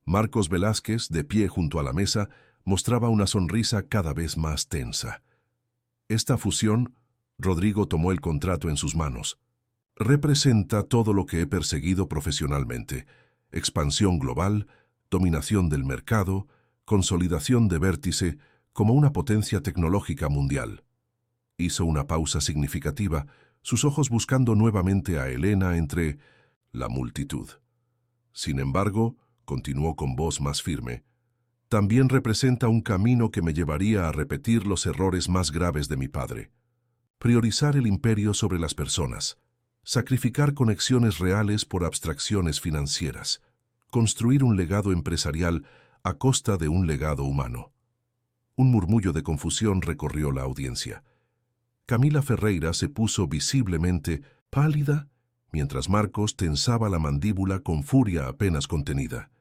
Marcos Velázquez, de pie junto a la mesa, mostraba una sonrisa cada vez más tensa. «Esta fusión», Rodrigo tomó el contrato en sus manos, «representa todo lo que he perseguido profesionalmente: expansión global, dominación del mercado, consolidación de Vértice como una potencia tecnológica mundial». Hizo una pausa significativa, sus ojos buscando nuevamente a Elena entre la multitud. «Sin embargo», continuó con voz más firme, «también representa un camino que me llevaría a repetir los errores más graves de mi padre. Priorizar el imperio sobre las personas, sacrificar conexiones reales por abstracciones financieras, construir un legado empresarial a costa de un legado humano». Un murmullo de confusión recorrió la audiencia. Camila Ferreira se puso visiblemente pálida, mientras Marcos tensaba la mandíbula con furia apenas contenida.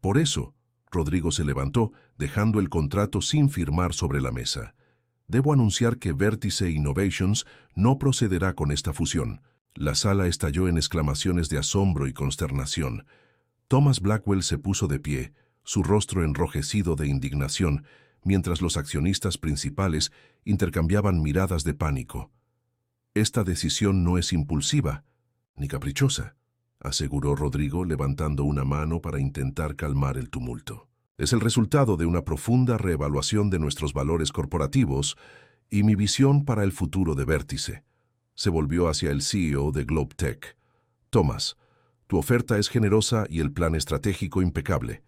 «Por eso», Rodrigo se levantó, dejando el contrato sin firmar sobre la mesa, «debo anunciar que Vértice Innovations no procederá con esta fusión». La sala estalló en exclamaciones de asombro y consternación. Thomas Blackwell se puso de pie, su rostro enrojecido de indignación, mientras los accionistas principales intercambiaban miradas de pánico. «Esta decisión no es impulsiva ni caprichosa», aseguró Rodrigo, levantando una mano para intentar calmar el tumulto. «Es el resultado de una profunda reevaluación de nuestros valores corporativos y mi visión para el futuro de Vértice». Se volvió hacia el CEO de GlobeTech. «Thomas, tu oferta es generosa y el plan estratégico impecable.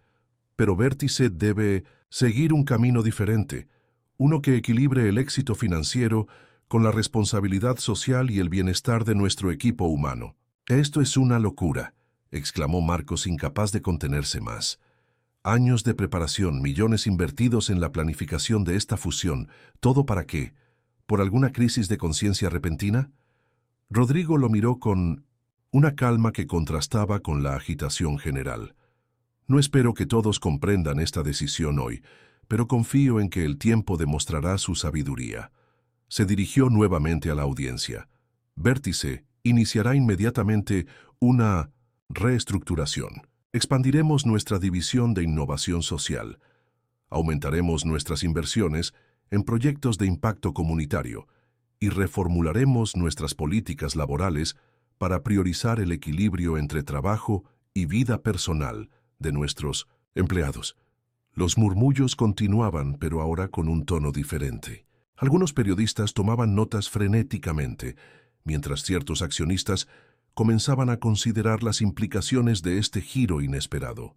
Pero Vértice debe seguir un camino diferente, uno que equilibre el éxito financiero con la responsabilidad social y el bienestar de nuestro equipo humano». «Esto es una locura», exclamó Marcos, incapaz de contenerse más. «Años de preparación, millones invertidos en la planificación de esta fusión, ¿todo para qué? ¿Por alguna crisis de conciencia repentina?». Rodrigo lo miró con una calma que contrastaba con la agitación general. No espero que todos comprendan esta decisión hoy, pero confío en que el tiempo demostrará su sabiduría. Se dirigió nuevamente a la audiencia. Vértice iniciará inmediatamente una reestructuración. Expandiremos nuestra división de innovación social. Aumentaremos nuestras inversiones en proyectos de impacto comunitario y reformularemos nuestras políticas laborales para priorizar el equilibrio entre trabajo y vida personal de nuestros empleados. Los murmullos continuaban, pero ahora con un tono diferente. Algunos periodistas tomaban notas frenéticamente, mientras ciertos accionistas comenzaban a considerar las implicaciones de este giro inesperado.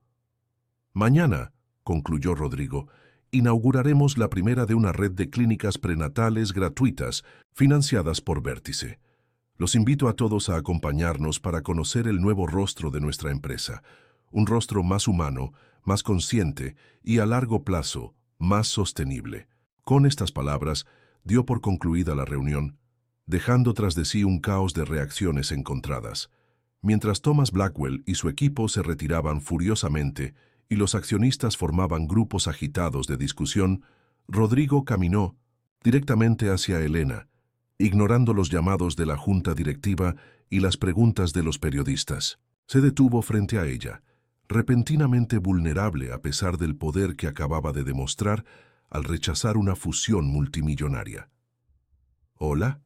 Mañana, concluyó Rodrigo, inauguraremos la primera de una red de clínicas prenatales gratuitas financiadas por Vértice. Los invito a todos a acompañarnos para conocer el nuevo rostro de nuestra empresa, un rostro más humano, más consciente y a largo plazo, más sostenible. Con estas palabras, dio por concluida la reunión, dejando tras de sí un caos de reacciones encontradas. Mientras Thomas Blackwell y su equipo se retiraban furiosamente y los accionistas formaban grupos agitados de discusión, Rodrigo caminó directamente hacia Elena, ignorando los llamados de la junta directiva y las preguntas de los periodistas. Se detuvo frente a ella, repentinamente vulnerable a pesar del poder que acababa de demostrar al rechazar una fusión multimillonaria. «¿Hola?»,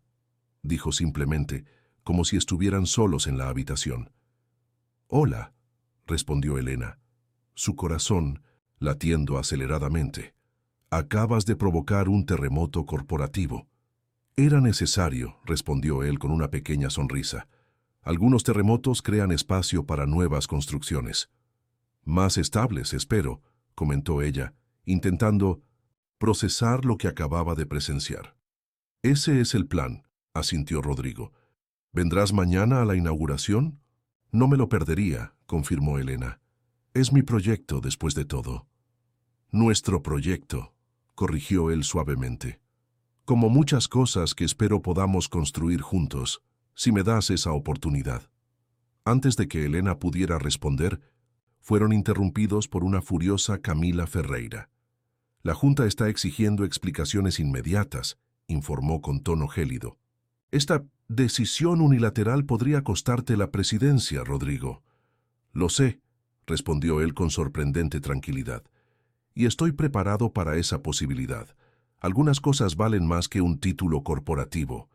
dijo simplemente, como si estuvieran solos en la habitación. «Hola», respondió Elena, su corazón latiendo aceleradamente. «Acabas de provocar un terremoto corporativo». «Era necesario», respondió él con una pequeña sonrisa. «Algunos terremotos crean espacio para nuevas construcciones». «Más estables, espero», comentó ella, intentando procesar lo que acababa de presenciar. «Ese es el plan», asintió Rodrigo. «¿Vendrás mañana a la inauguración?» «No me lo perdería», confirmó Elena. «Es mi proyecto, después de todo». «Nuestro proyecto», corrigió él suavemente. «Como muchas cosas que espero podamos construir juntos, si me das esa oportunidad». Antes de que Elena pudiera responder, fueron interrumpidos por una furiosa Camila Ferreira. «La Junta está exigiendo explicaciones inmediatas», informó con tono gélido. «Esta decisión unilateral podría costarte la presidencia, Rodrigo». «Lo sé», respondió él con sorprendente tranquilidad. «Y estoy preparado para esa posibilidad. Algunas cosas valen más que un título corporativo».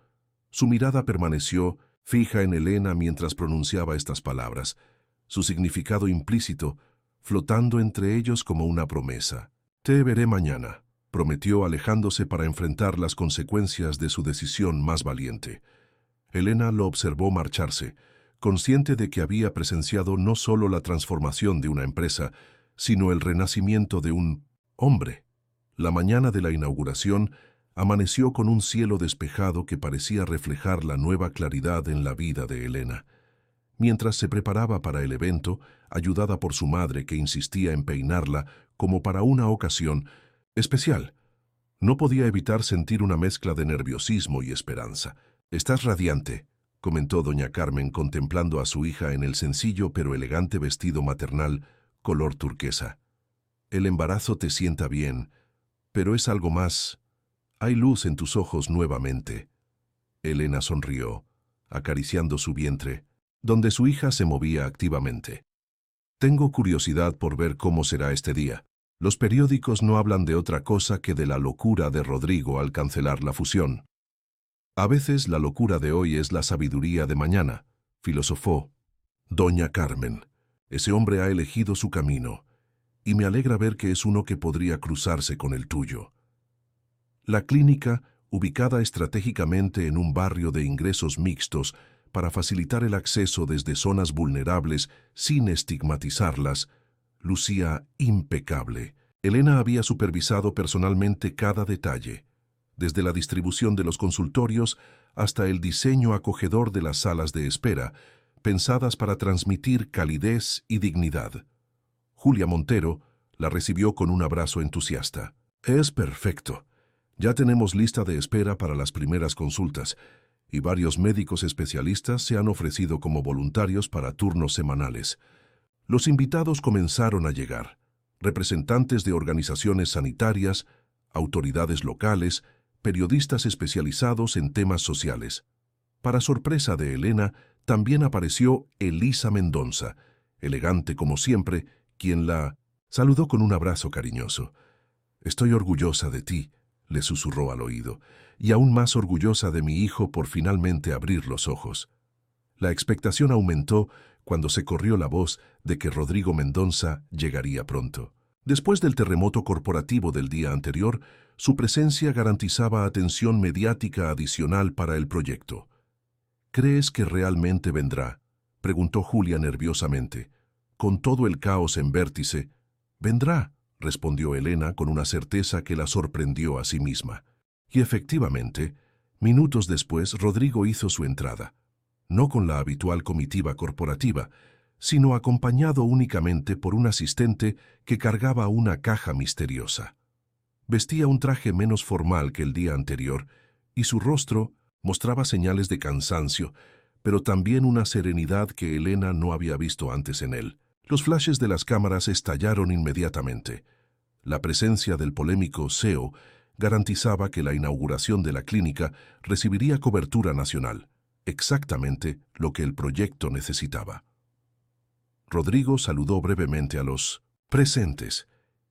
Su mirada permaneció fija en Elena mientras pronunciaba estas palabras, su significado implícito flotando entre ellos como una promesa. «Te veré mañana», prometió alejándose para enfrentar las consecuencias de su decisión más valiente. Elena lo observó marcharse, consciente de que había presenciado no solo la transformación de una empresa, sino el renacimiento de un hombre. La mañana de la inauguración amaneció con un cielo despejado que parecía reflejar la nueva claridad en la vida de Elena. Mientras se preparaba para el evento, ayudada por su madre que insistía en peinarla como para una ocasión especial, no podía evitar sentir una mezcla de nerviosismo y esperanza. «Estás radiante», comentó doña Carmen contemplando a su hija en el sencillo pero elegante vestido maternal color turquesa. «El embarazo te sienta bien, pero es algo más. Hay luz en tus ojos nuevamente». Elena sonrió, acariciando su vientre, donde su hija se movía activamente. «Tengo curiosidad por ver cómo será este día. Los periódicos no hablan de otra cosa que de la locura de Rodrigo al cancelar la fusión». «A veces la locura de hoy es la sabiduría de mañana», filosofó doña Carmen. «Ese hombre ha elegido su camino, y me alegra ver que es uno que podría cruzarse con el tuyo». La clínica, ubicada estratégicamente en un barrio de ingresos mixtos para facilitar el acceso desde zonas vulnerables sin estigmatizarlas, lucía impecable. Elena había supervisado personalmente cada detalle, desde la distribución de los consultorios hasta el diseño acogedor de las salas de espera, pensadas para transmitir calidez y dignidad. Julia Montero la recibió con un abrazo entusiasta. «Es perfecto. Ya tenemos lista de espera para las primeras consultas, y varios médicos especialistas se han ofrecido como voluntarios para turnos semanales. Los invitados comenzaron a llegar: representantes de organizaciones sanitarias, autoridades locales, periodistas especializados en temas sociales. Para sorpresa de Elena, también apareció Elisa Mendonça, elegante como siempre, quien la saludó con un abrazo cariñoso. «Estoy orgullosa de ti», le susurró al oído, «y aún más orgullosa de mi hijo por finalmente abrir los ojos». La expectación aumentó cuando se corrió la voz de que Rodrigo Mendonça llegaría pronto. Después del terremoto corporativo del día anterior, su presencia garantizaba atención mediática adicional para el proyecto. «¿Crees que realmente vendrá?», preguntó Julia nerviosamente. «Con todo el caos en Vértice». «Vendrá», respondió Elena con una certeza que la sorprendió a sí misma. Y efectivamente, minutos después Rodrigo hizo su entrada, no con la habitual comitiva corporativa, sino acompañado únicamente por un asistente que cargaba una caja misteriosa. Vestía un traje menos formal que el día anterior y su rostro mostraba señales de cansancio, pero también una serenidad que Elena no había visto antes en él. Los flashes de las cámaras estallaron inmediatamente. La presencia del polémico CEO garantizaba que la inauguración de la clínica recibiría cobertura nacional, exactamente lo que el proyecto necesitaba. Rodrigo saludó brevemente a los presentes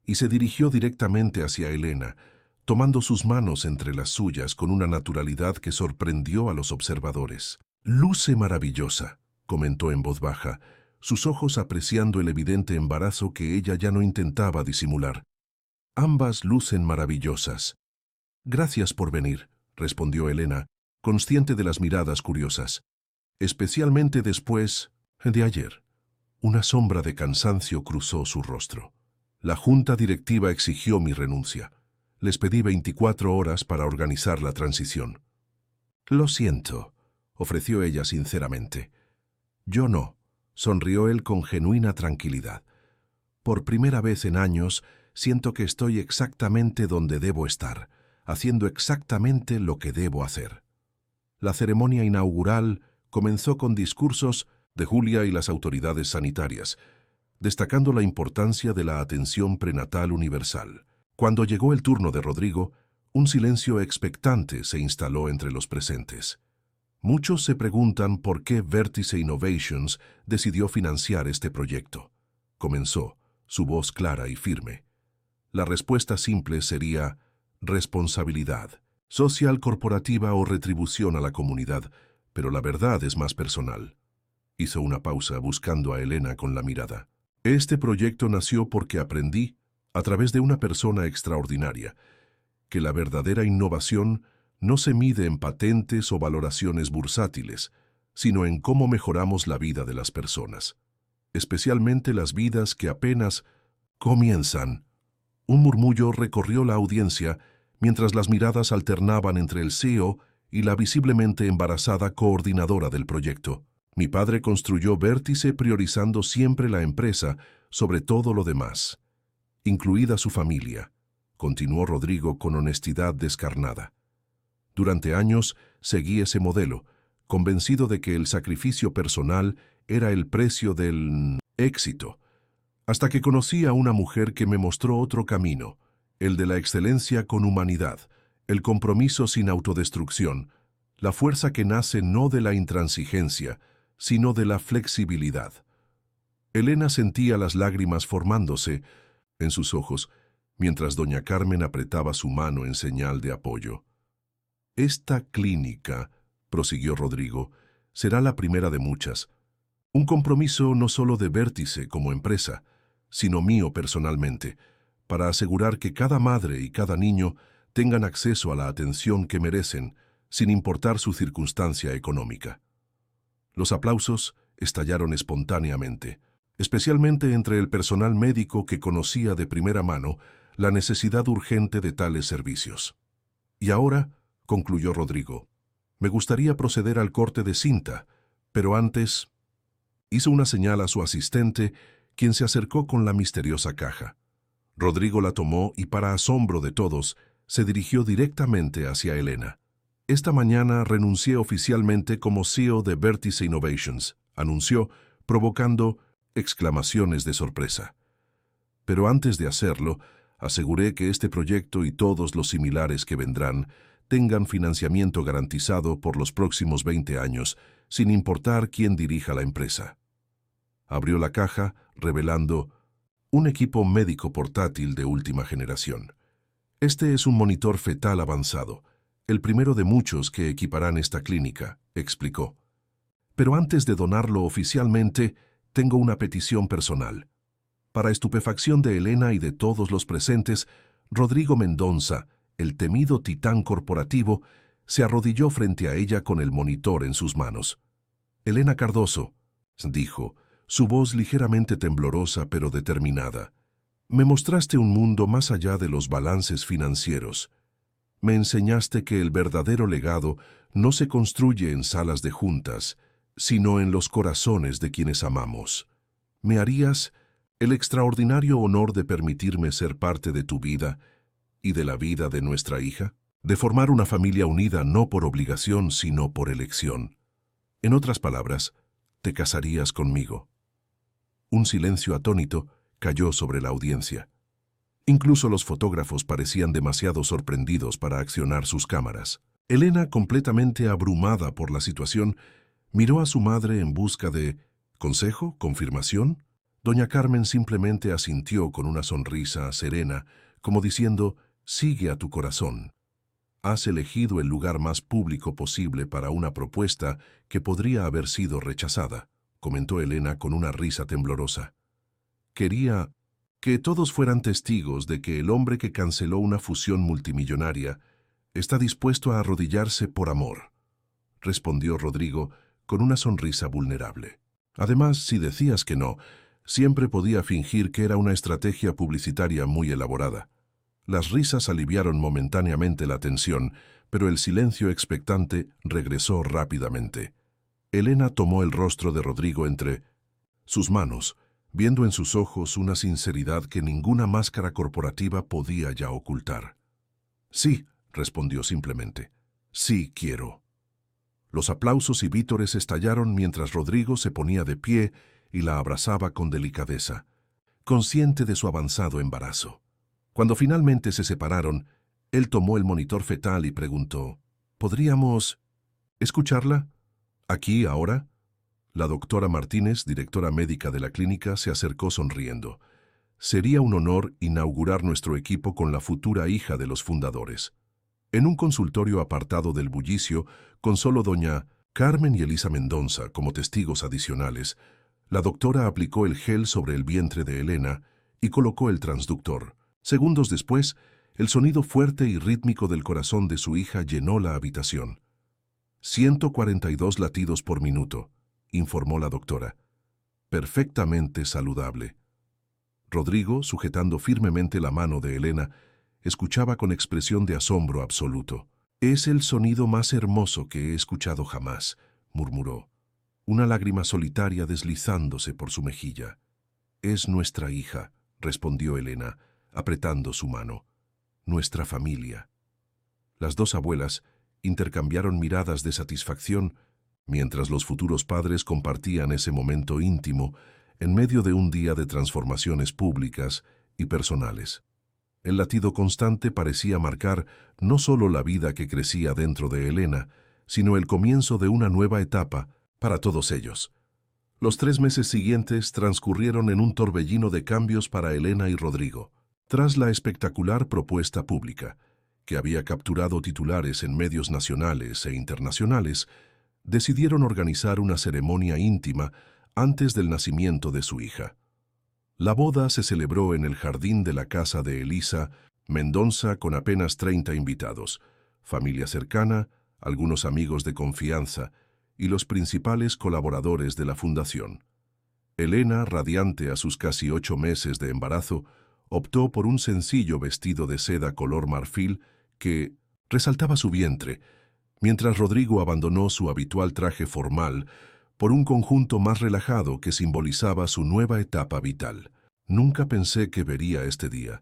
y se dirigió directamente hacia Elena, tomando sus manos entre las suyas con una naturalidad que sorprendió a los observadores. «Luce maravillosa», comentó en voz baja, sus ojos apreciando el evidente embarazo que ella ya no intentaba disimular. «Ambas lucen maravillosas». «Gracias por venir», respondió Elena, consciente de las miradas curiosas. «Especialmente después de ayer». Una sombra de cansancio cruzó su rostro. «La junta directiva exigió mi renuncia. Les pedí 24 horas para organizar la transición». «Lo siento», ofreció ella sinceramente. «Yo no», sonrió él con genuina tranquilidad. «Por primera vez en años siento que estoy exactamente donde debo estar, haciendo exactamente lo que debo hacer». La ceremonia inaugural comenzó con discursos de Julia y las autoridades sanitarias, destacando la importancia de la atención prenatal universal. Cuando llegó el turno de Rodrigo, un silencio expectante se instaló entre los presentes. Muchos se preguntan por qué Vértice Innovations decidió financiar este proyecto. Comenzó, su voz clara y firme. La respuesta simple sería responsabilidad, social, corporativa o retribución a la comunidad, pero la verdad es más personal. Hizo una pausa buscando a Elena con la mirada. Este proyecto nació porque aprendí, a través de una persona extraordinaria, que la verdadera innovación no se mide en patentes o valoraciones bursátiles, sino en cómo mejoramos la vida de las personas, especialmente las vidas que apenas comienzan. Un murmullo recorrió la audiencia mientras las miradas alternaban entre el CEO y la visiblemente embarazada coordinadora del proyecto. «Mi padre construyó Vértice priorizando siempre la empresa sobre todo lo demás, incluida su familia», continuó Rodrigo con honestidad descarnada. «Durante años seguí ese modelo, convencido de que el sacrificio personal era el precio del éxito, hasta que conocí a una mujer que me mostró otro camino, el de la excelencia con humanidad, el compromiso sin autodestrucción, la fuerza que nace no de la intransigencia, sino de la flexibilidad». Elena sentía las lágrimas formándose en sus ojos, mientras doña Carmen apretaba su mano en señal de apoyo. «Esta clínica», prosiguió Rodrigo, «será la primera de muchas. Un compromiso no solo de Vértice como empresa, sino mío personalmente, para asegurar que cada madre y cada niño tengan acceso a la atención que merecen, sin importar su circunstancia económica». Los aplausos estallaron espontáneamente, especialmente entre el personal médico que conocía de primera mano la necesidad urgente de tales servicios. «Y ahora», concluyó Rodrigo, «me gustaría proceder al corte de cinta, pero antes…» Hizo una señal a su asistente, quien se acercó con la misteriosa caja. Rodrigo la tomó y, para asombro de todos, se dirigió directamente hacia Elena. Esta mañana renuncié oficialmente como CEO de Vertice Innovations, anunció, provocando exclamaciones de sorpresa. Pero antes de hacerlo, aseguré que este proyecto y todos los similares que vendrán tengan financiamiento garantizado por los próximos 20 años, sin importar quién dirija la empresa. Abrió la caja, revelando un equipo médico portátil de última generación. Este es un monitor fetal avanzado, el primero de muchos que equiparán esta clínica, explicó. Pero antes de donarlo oficialmente, tengo una petición personal. Para estupefacción de Elena y de todos los presentes, Rodrigo Mendonça, el temido titán corporativo, se arrodilló frente a ella con el monitor en sus manos. Elena Cardoso, dijo, su voz ligeramente temblorosa pero determinada. Me mostraste un mundo más allá de los balances financieros. Me enseñaste que el verdadero legado no se construye en salas de juntas, sino en los corazones de quienes amamos. ¿Me harías el extraordinario honor de permitirme ser parte de tu vida y de la vida de nuestra hija? De formar una familia unida no por obligación, sino por elección. En otras palabras, ¿te casarías conmigo? Un silencio atónito cayó sobre la audiencia. Incluso los fotógrafos parecían demasiado sorprendidos para accionar sus cámaras. Elena, completamente abrumada por la situación, miró a su madre en busca de ¿consejo? ¿Confirmación? Doña Carmen simplemente asintió con una sonrisa serena, como diciendo, sigue a tu corazón. Has elegido el lugar más público posible para una propuesta que podría haber sido rechazada, comentó Elena con una risa temblorosa. Quería que todos fueran testigos de que el hombre que canceló una fusión multimillonaria está dispuesto a arrodillarse por amor, respondió Rodrigo con una sonrisa vulnerable. Además, si decías que no, siempre podía fingir que era una estrategia publicitaria muy elaborada. Las risas aliviaron momentáneamente la tensión, pero el silencio expectante regresó rápidamente. Elena tomó el rostro de Rodrigo entre sus manos, viendo en sus ojos una sinceridad que ninguna máscara corporativa podía ya ocultar. Sí, respondió simplemente. Sí quiero. Los aplausos y vítores estallaron mientras Rodrigo se ponía de pie y la abrazaba con delicadeza, consciente de su avanzado embarazo. Cuando finalmente se separaron, él tomó el monitor fetal y preguntó, ¿podríamos escucharla? ¿Aquí, ahora? La doctora Martínez, directora médica de la clínica, se acercó sonriendo. Sería un honor inaugurar nuestro equipo con la futura hija de los fundadores. En un consultorio apartado del bullicio, con solo doña Carmen y Elisa Mendonça como testigos adicionales, la doctora aplicó el gel sobre el vientre de Elena y colocó el transductor. Segundos después, el sonido fuerte y rítmico del corazón de su hija llenó la habitación. 142 latidos por minuto, informó la doctora. Perfectamente saludable. Rodrigo, sujetando firmemente la mano de Elena, escuchaba con expresión de asombro absoluto. «Es el sonido más hermoso que he escuchado jamás», murmuró, una lágrima solitaria deslizándose por su mejilla. «Es nuestra hija», respondió Elena, apretando su mano. «Nuestra familia». Las dos abuelas intercambiaron miradas de satisfacción mientras los futuros padres compartían ese momento íntimo en medio de un día de transformaciones públicas y personales. El latido constante parecía marcar no solo la vida que crecía dentro de Elena, sino el comienzo de una nueva etapa para todos ellos. Los 3 meses siguientes transcurrieron en un torbellino de cambios para Elena y Rodrigo. Tras la espectacular propuesta pública, que había capturado titulares en medios nacionales e internacionales, decidieron organizar una ceremonia íntima antes del nacimiento de su hija. La boda se celebró en el jardín de la casa de Elisa Mendonça con apenas 30 invitados, familia cercana, algunos amigos de confianza y los principales colaboradores de la fundación. Elena, radiante a sus casi 8 meses de embarazo, optó por un sencillo vestido de seda color marfil que resaltaba su vientre, mientras Rodrigo abandonó su habitual traje formal por un conjunto más relajado que simbolizaba su nueva etapa vital. «Nunca pensé que vería este día»,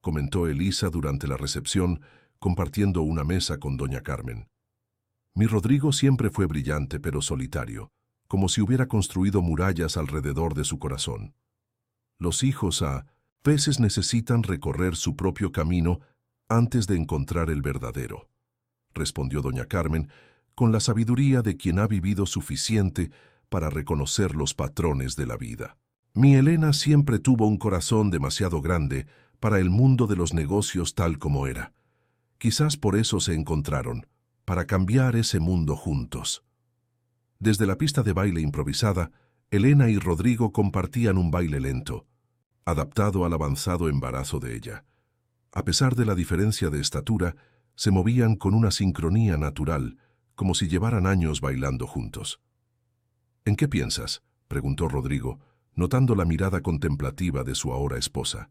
comentó Elisa durante la recepción, compartiendo una mesa con doña Carmen. Mi Rodrigo siempre fue brillante pero solitario, como si hubiera construido murallas alrededor de su corazón. Los hijos a veces necesitan recorrer su propio camino antes de encontrar el verdadero, respondió doña Carmen, con la sabiduría de quien ha vivido suficiente para reconocer los patrones de la vida. Mi Elena siempre tuvo un corazón demasiado grande para el mundo de los negocios tal como era. Quizás por eso se encontraron, para cambiar ese mundo juntos. Desde la pista de baile improvisada, Elena y Rodrigo compartían un baile lento, adaptado al avanzado embarazo de ella. A pesar de la diferencia de estatura, se movían con una sincronía natural, como si llevaran años bailando juntos. ¿En qué piensas?, preguntó Rodrigo, notando la mirada contemplativa de su ahora esposa.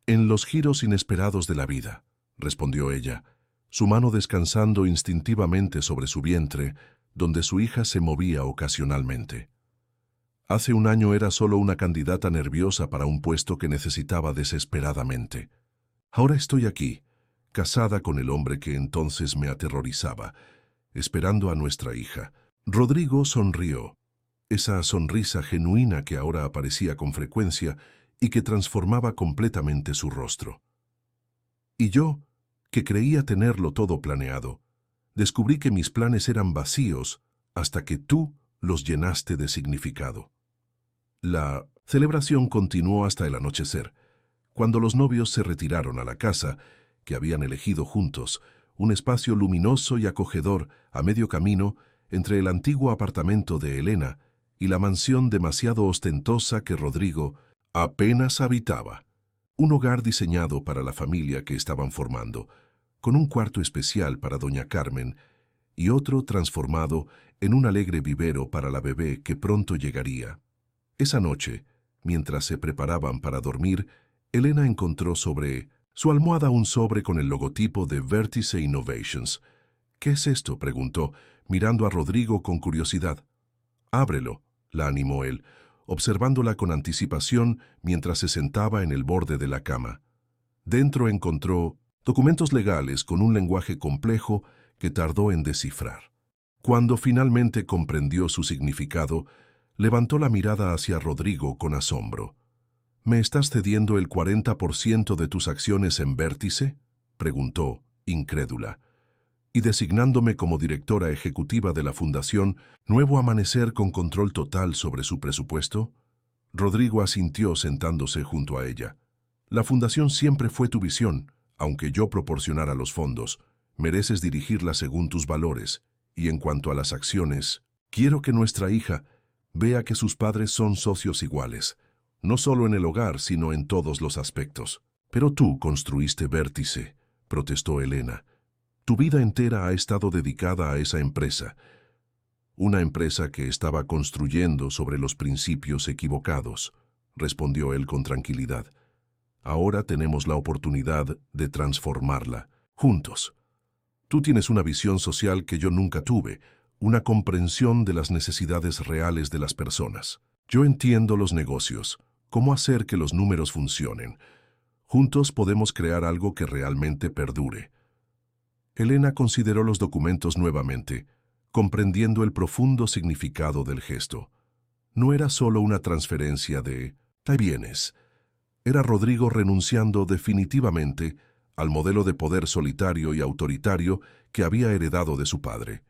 En los giros inesperados de la vida, respondió ella, su mano descansando instintivamente sobre su vientre, donde su hija se movía ocasionalmente. Hace un año era solo una candidata nerviosa para un puesto que necesitaba desesperadamente. Ahora estoy aquí, casada con el hombre que entonces me aterrorizaba, esperando a nuestra hija. Rodrigo sonrió, esa sonrisa genuina que ahora aparecía con frecuencia y que transformaba completamente su rostro. Y yo, que creía tenerlo todo planeado, descubrí que mis planes eran vacíos hasta que tú los llenaste de significado. La celebración continuó hasta el anochecer, cuando los novios se retiraron a la casa que habían elegido juntos, un espacio luminoso y acogedor a medio camino entre el antiguo apartamento de Elena y la mansión demasiado ostentosa que Rodrigo apenas habitaba. Un hogar diseñado para la familia que estaban formando, con un cuarto especial para doña Carmen y otro transformado en un alegre vivero para la bebé que pronto llegaría. Esa noche, mientras se preparaban para dormir, Elena encontró sobre su almohada un sobre con el logotipo de Vértice Innovations. «¿Qué es esto?», preguntó, mirando a Rodrigo con curiosidad. «Ábrelo», la animó él, observándola con anticipación mientras se sentaba en el borde de la cama. Dentro encontró documentos legales con un lenguaje complejo que tardó en descifrar. Cuando finalmente comprendió su significado, levantó la mirada hacia Rodrigo con asombro. «¿Me estás cediendo el 40% de tus acciones en Vértice?», preguntó, incrédula. «¿Y designándome como directora ejecutiva de la Fundación Nuevo Amanecer con control total sobre su presupuesto?». Rodrigo asintió sentándose junto a ella. «La Fundación siempre fue tu visión, aunque yo proporcionara los fondos. Mereces dirigirla según tus valores. Y en cuanto a las acciones, quiero que nuestra hija vea que sus padres son socios iguales, no solo en el hogar, sino en todos los aspectos». «Pero tú construiste Vértice», protestó Elena. «Tu vida entera ha estado dedicada a esa empresa, una empresa que estaba construyendo sobre los principios equivocados», respondió él con tranquilidad. «Ahora tenemos la oportunidad de transformarla, juntos. Tú tienes una visión social que yo nunca tuve, una comprensión de las necesidades reales de las personas. Yo entiendo los negocios, cómo hacer que los números funcionen. Juntos podemos crear algo que realmente perdure». Elena consideró los documentos nuevamente, comprendiendo el profundo significado del gesto. No era solo una transferencia de bienes. Era Rodrigo renunciando definitivamente al modelo de poder solitario y autoritario que había heredado de su padre.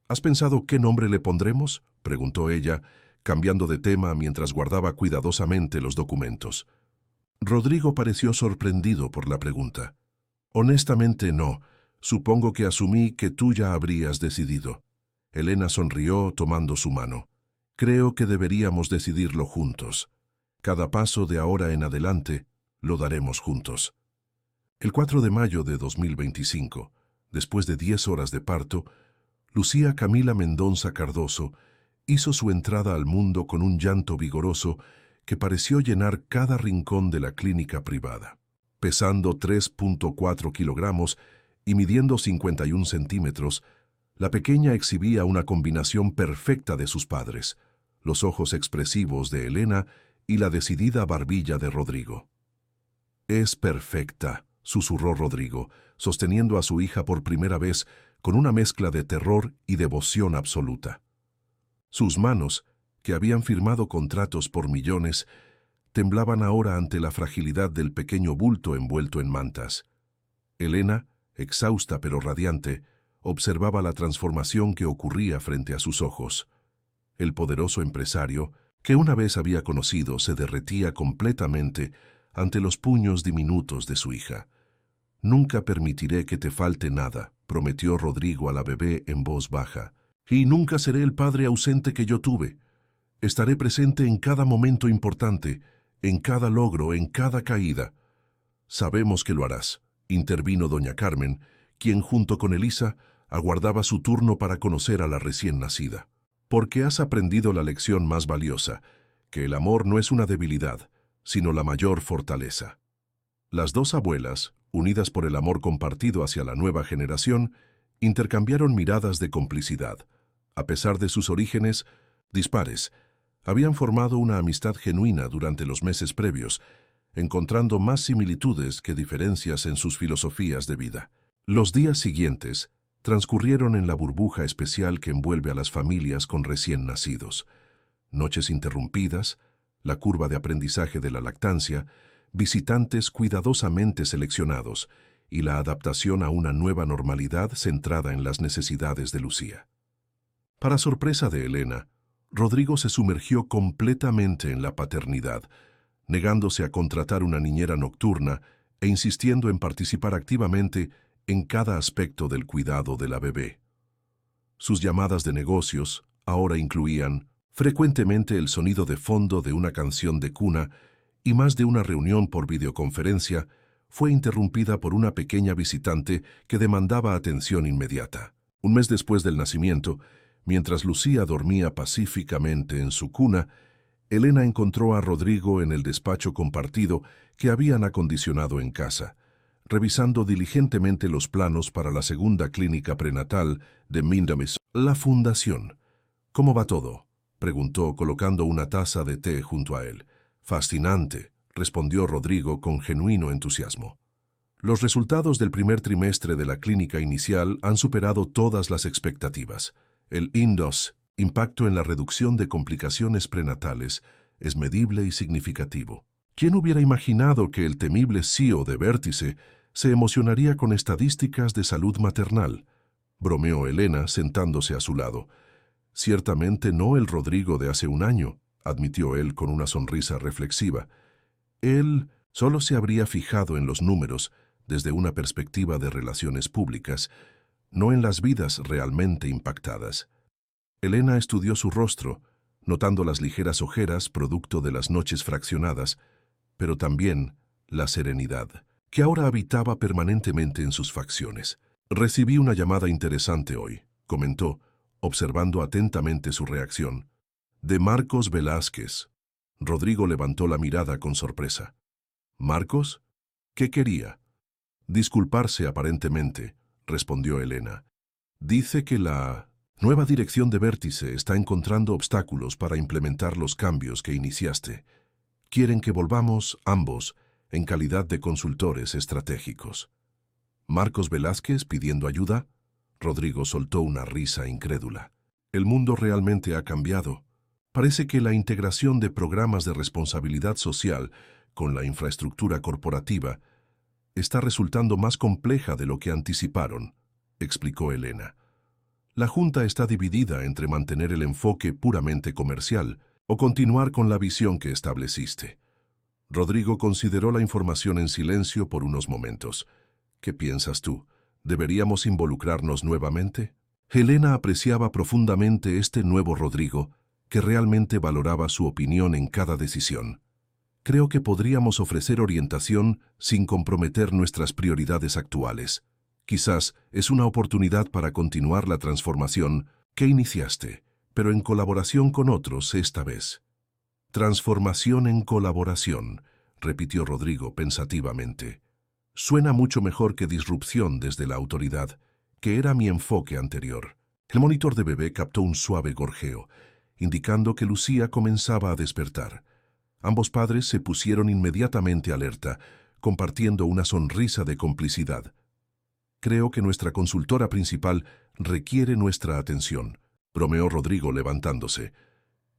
«¿Has pensado qué nombre le pondremos?», preguntó ella, cambiando de tema mientras guardaba cuidadosamente los documentos. Rodrigo pareció sorprendido por la pregunta. «Honestamente no. Supongo que asumí que tú ya habrías decidido». Elena sonrió tomando su mano. «Creo que deberíamos decidirlo juntos. Cada paso de ahora en adelante lo daremos juntos». El 4 de mayo de 2025, después de 10 horas de parto, Lucía Camila Mendonza Cardoso hizo su entrada al mundo con un llanto vigoroso que pareció llenar cada rincón de la clínica privada. Pesando 3.4 kilogramos y midiendo 51 centímetros, la pequeña exhibía una combinación perfecta de sus padres, los ojos expresivos de Elena y la decidida barbilla de Rodrigo. «Es perfecta», susurró Rodrigo, sosteniendo a su hija por primera vez con una mezcla de terror y devoción absoluta. Sus manos, que habían firmado contratos por millones, temblaban ahora ante la fragilidad del pequeño bulto envuelto en mantas. Elena, exhausta pero radiante, observaba la transformación que ocurría frente a sus ojos. El poderoso empresario, que una vez había conocido, se derretía completamente ante los puños diminutos de su hija. «Nunca permitiré que te falte nada», prometió Rodrigo a la bebé en voz baja. «Y nunca seré el padre ausente que yo tuve. Estaré presente en cada momento importante, en cada logro, en cada caída». «Sabemos que lo harás», intervino doña Carmen, quien junto con Elisa aguardaba su turno para conocer a la recién nacida. «Porque has aprendido la lección más valiosa, que el amor no es una debilidad, sino la mayor fortaleza». Las dos abuelas, unidas por el amor compartido hacia la nueva generación, intercambiaron miradas de complicidad. A pesar de sus orígenes dispares, habían formado una amistad genuina durante los meses previos, encontrando más similitudes que diferencias en sus filosofías de vida. Los días siguientes transcurrieron en la burbuja especial que envuelve a las familias con recién nacidos. Noches interrumpidas, la curva de aprendizaje de la lactancia, visitantes cuidadosamente seleccionados y la adaptación a una nueva normalidad centrada en las necesidades de Lucía. Para sorpresa de Elena, Rodrigo se sumergió completamente en la paternidad, negándose a contratar una niñera nocturna e insistiendo en participar activamente en cada aspecto del cuidado de la bebé. Sus llamadas de negocios ahora incluían frecuentemente el sonido de fondo de una canción de cuna, y más de una reunión por videoconferencia fue interrumpida por una pequeña visitante que demandaba atención inmediata. Un mes después del nacimiento, mientras Lucía dormía pacíficamente en su cuna, Elena encontró a Rodrigo en el despacho compartido que habían acondicionado en casa, revisando diligentemente los planos para la segunda clínica prenatal de Mindamis, la fundación. «¿Cómo va todo?», preguntó colocando una taza de té junto a él. «Fascinante», respondió Rodrigo con genuino entusiasmo. «Los resultados del primer trimestre de la clínica inicial han superado todas las expectativas. El INDOS, impacto en la reducción de complicaciones prenatales, es medible y significativo. ¿Quién hubiera imaginado que el temible CEO de Vértice se emocionaría con estadísticas de salud maternal?», bromeó Elena sentándose a su lado. «Ciertamente no el Rodrigo de hace un año», admitió él con una sonrisa reflexiva. Él solo se habría fijado en los números desde una perspectiva de relaciones públicas, no en las vidas realmente impactadas. Elena estudió su rostro, notando las ligeras ojeras producto de las noches fraccionadas, pero también la serenidad, que ahora habitaba permanentemente en sus facciones. «Recibí una llamada interesante hoy», comentó, observando atentamente su reacción. «De Marcos Velázquez». Rodrigo levantó la mirada con sorpresa. «¿Marcos? ¿Qué quería?». «Disculparse aparentemente», respondió Elena. «Dice que la nueva dirección de Vértice está encontrando obstáculos para implementar los cambios que iniciaste. Quieren que volvamos ambos en calidad de consultores estratégicos». «¿Marcos Velázquez pidiendo ayuda?». Rodrigo soltó una risa incrédula. «El mundo realmente ha cambiado. Parece que la integración de programas de responsabilidad social con la infraestructura corporativa está resultando más compleja de lo que anticiparon», explicó Elena. «La Junta está dividida entre mantener el enfoque puramente comercial o continuar con la visión que estableciste». Rodrigo consideró la información en silencio por unos momentos. «¿Qué piensas tú? ¿Deberíamos involucrarnos nuevamente?». Elena apreciaba profundamente este nuevo Rodrigo, que realmente valoraba su opinión en cada decisión. «Creo que podríamos ofrecer orientación sin comprometer nuestras prioridades actuales. Quizás es una oportunidad para continuar la transformación que iniciaste, pero en colaboración con otros esta vez». «Transformación en colaboración», repitió Rodrigo pensativamente. «Suena mucho mejor que disrupción desde la autoridad, que era mi enfoque anterior». El monitor de bebé captó un suave gorjeo, indicando que Lucía comenzaba a despertar. Ambos padres se pusieron inmediatamente alerta, compartiendo una sonrisa de complicidad. Creo que nuestra consultora principal requiere nuestra atención, bromeó Rodrigo levantándose.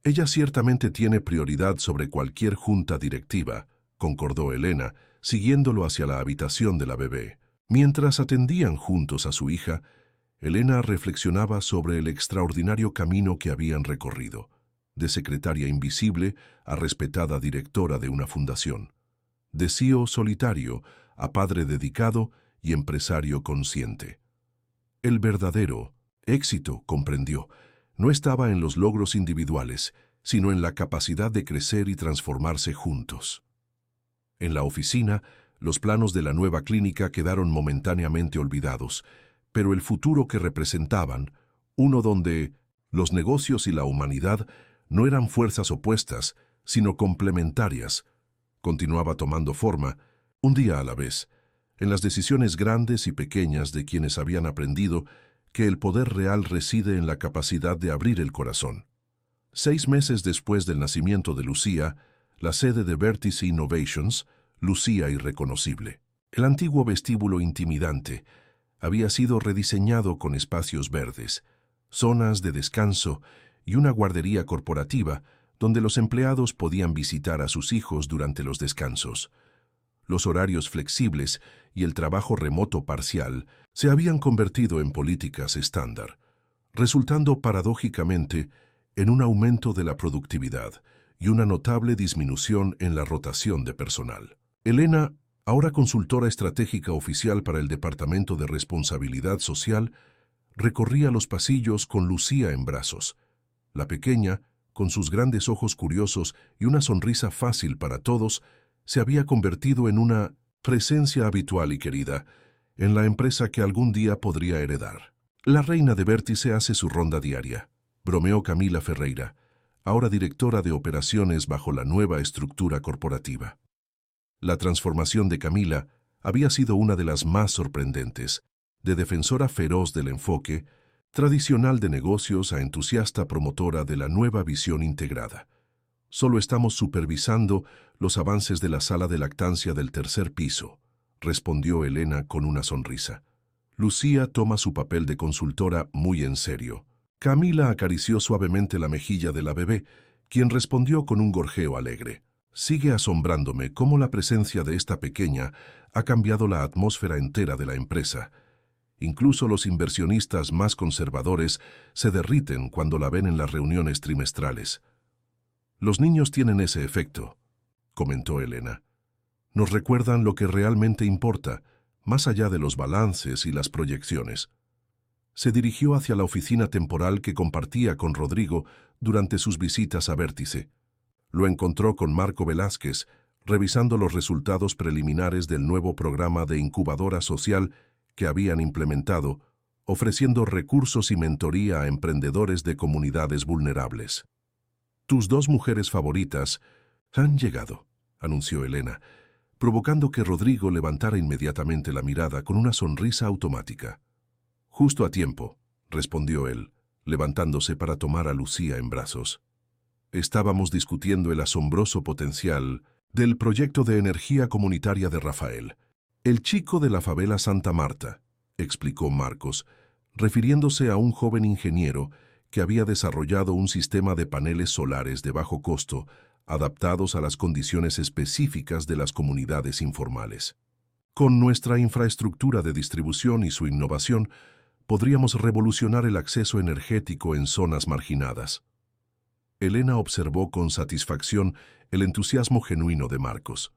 Ella ciertamente tiene prioridad sobre cualquier junta directiva, concordó Elena, siguiéndolo hacia la habitación de la bebé. Mientras atendían juntos a su hija, Elena reflexionaba sobre el extraordinario camino que habían recorrido, de secretaria invisible a respetada directora de una fundación, de CEO solitario a padre dedicado y empresario consciente. El verdadero éxito, comprendió, no estaba en los logros individuales, sino en la capacidad de crecer y transformarse juntos. En la oficina, los planos de la nueva clínica quedaron momentáneamente olvidados, pero el futuro que representaban, uno donde los negocios y la humanidad no eran fuerzas opuestas, sino complementarias, continuaba tomando forma, un día a la vez, en las decisiones grandes y pequeñas de quienes habían aprendido que el poder real reside en la capacidad de abrir el corazón. 6 meses después del nacimiento de Lucía, la sede de Vertice Innovations lucía irreconocible. El antiguo vestíbulo intimidante había sido rediseñado con espacios verdes, zonas de descanso y una guardería corporativa donde los empleados podían visitar a sus hijos durante los descansos. Los horarios flexibles y el trabajo remoto parcial se habían convertido en políticas estándar, resultando paradójicamente en un aumento de la productividad y una notable disminución en la rotación de personal. Elena, ahora consultora estratégica oficial para el Departamento de Responsabilidad Social, recorría los pasillos con Lucía en brazos. La pequeña, con sus grandes ojos curiosos y una sonrisa fácil para todos, se había convertido en una presencia habitual y querida en la empresa que algún día podría heredar. La reina de Vértice hace su ronda diaria, bromeó Camila Ferreira, ahora directora de operaciones bajo la nueva estructura corporativa. La transformación de Camila había sido una de las más sorprendentes, de defensora feroz del enfoque tradicional de negocios a entusiasta promotora de la nueva visión integrada. Solo estamos supervisando los avances de la sala de lactancia del 3er piso, respondió Elena con una sonrisa. Lucía toma su papel de consultora muy en serio. Camila acarició suavemente la mejilla de la bebé, quien respondió con un gorjeo alegre. Sigue asombrándome cómo la presencia de esta pequeña ha cambiado la atmósfera entera de la empresa. Incluso los inversionistas más conservadores se derriten cuando la ven en las reuniones trimestrales. Los niños tienen ese efecto, comentó Elena. Nos recuerdan lo que realmente importa, más allá de los balances y las proyecciones. Se dirigió hacia la oficina temporal que compartía con Rodrigo durante sus visitas a Vértice. Lo encontró con Marco Velázquez, revisando los resultados preliminares del nuevo programa de incubadora social que habían implementado, ofreciendo recursos y mentoría a emprendedores de comunidades vulnerables. Tus 2 mujeres favoritas han llegado, anunció Elena, provocando que Rodrigo levantara inmediatamente la mirada con una sonrisa automática. Justo a tiempo, respondió él, levantándose para tomar a Lucía en brazos. Estábamos discutiendo el asombroso potencial del proyecto de energía comunitaria de Rafael, el chico de la favela Santa Marta, explicó Marcos, refiriéndose a un joven ingeniero que había desarrollado un sistema de paneles solares de bajo costo, adaptados a las condiciones específicas de las comunidades informales. Con nuestra infraestructura de distribución y su innovación, podríamos revolucionar el acceso energético en zonas marginadas. Elena observó con satisfacción el entusiasmo genuino de Marcos.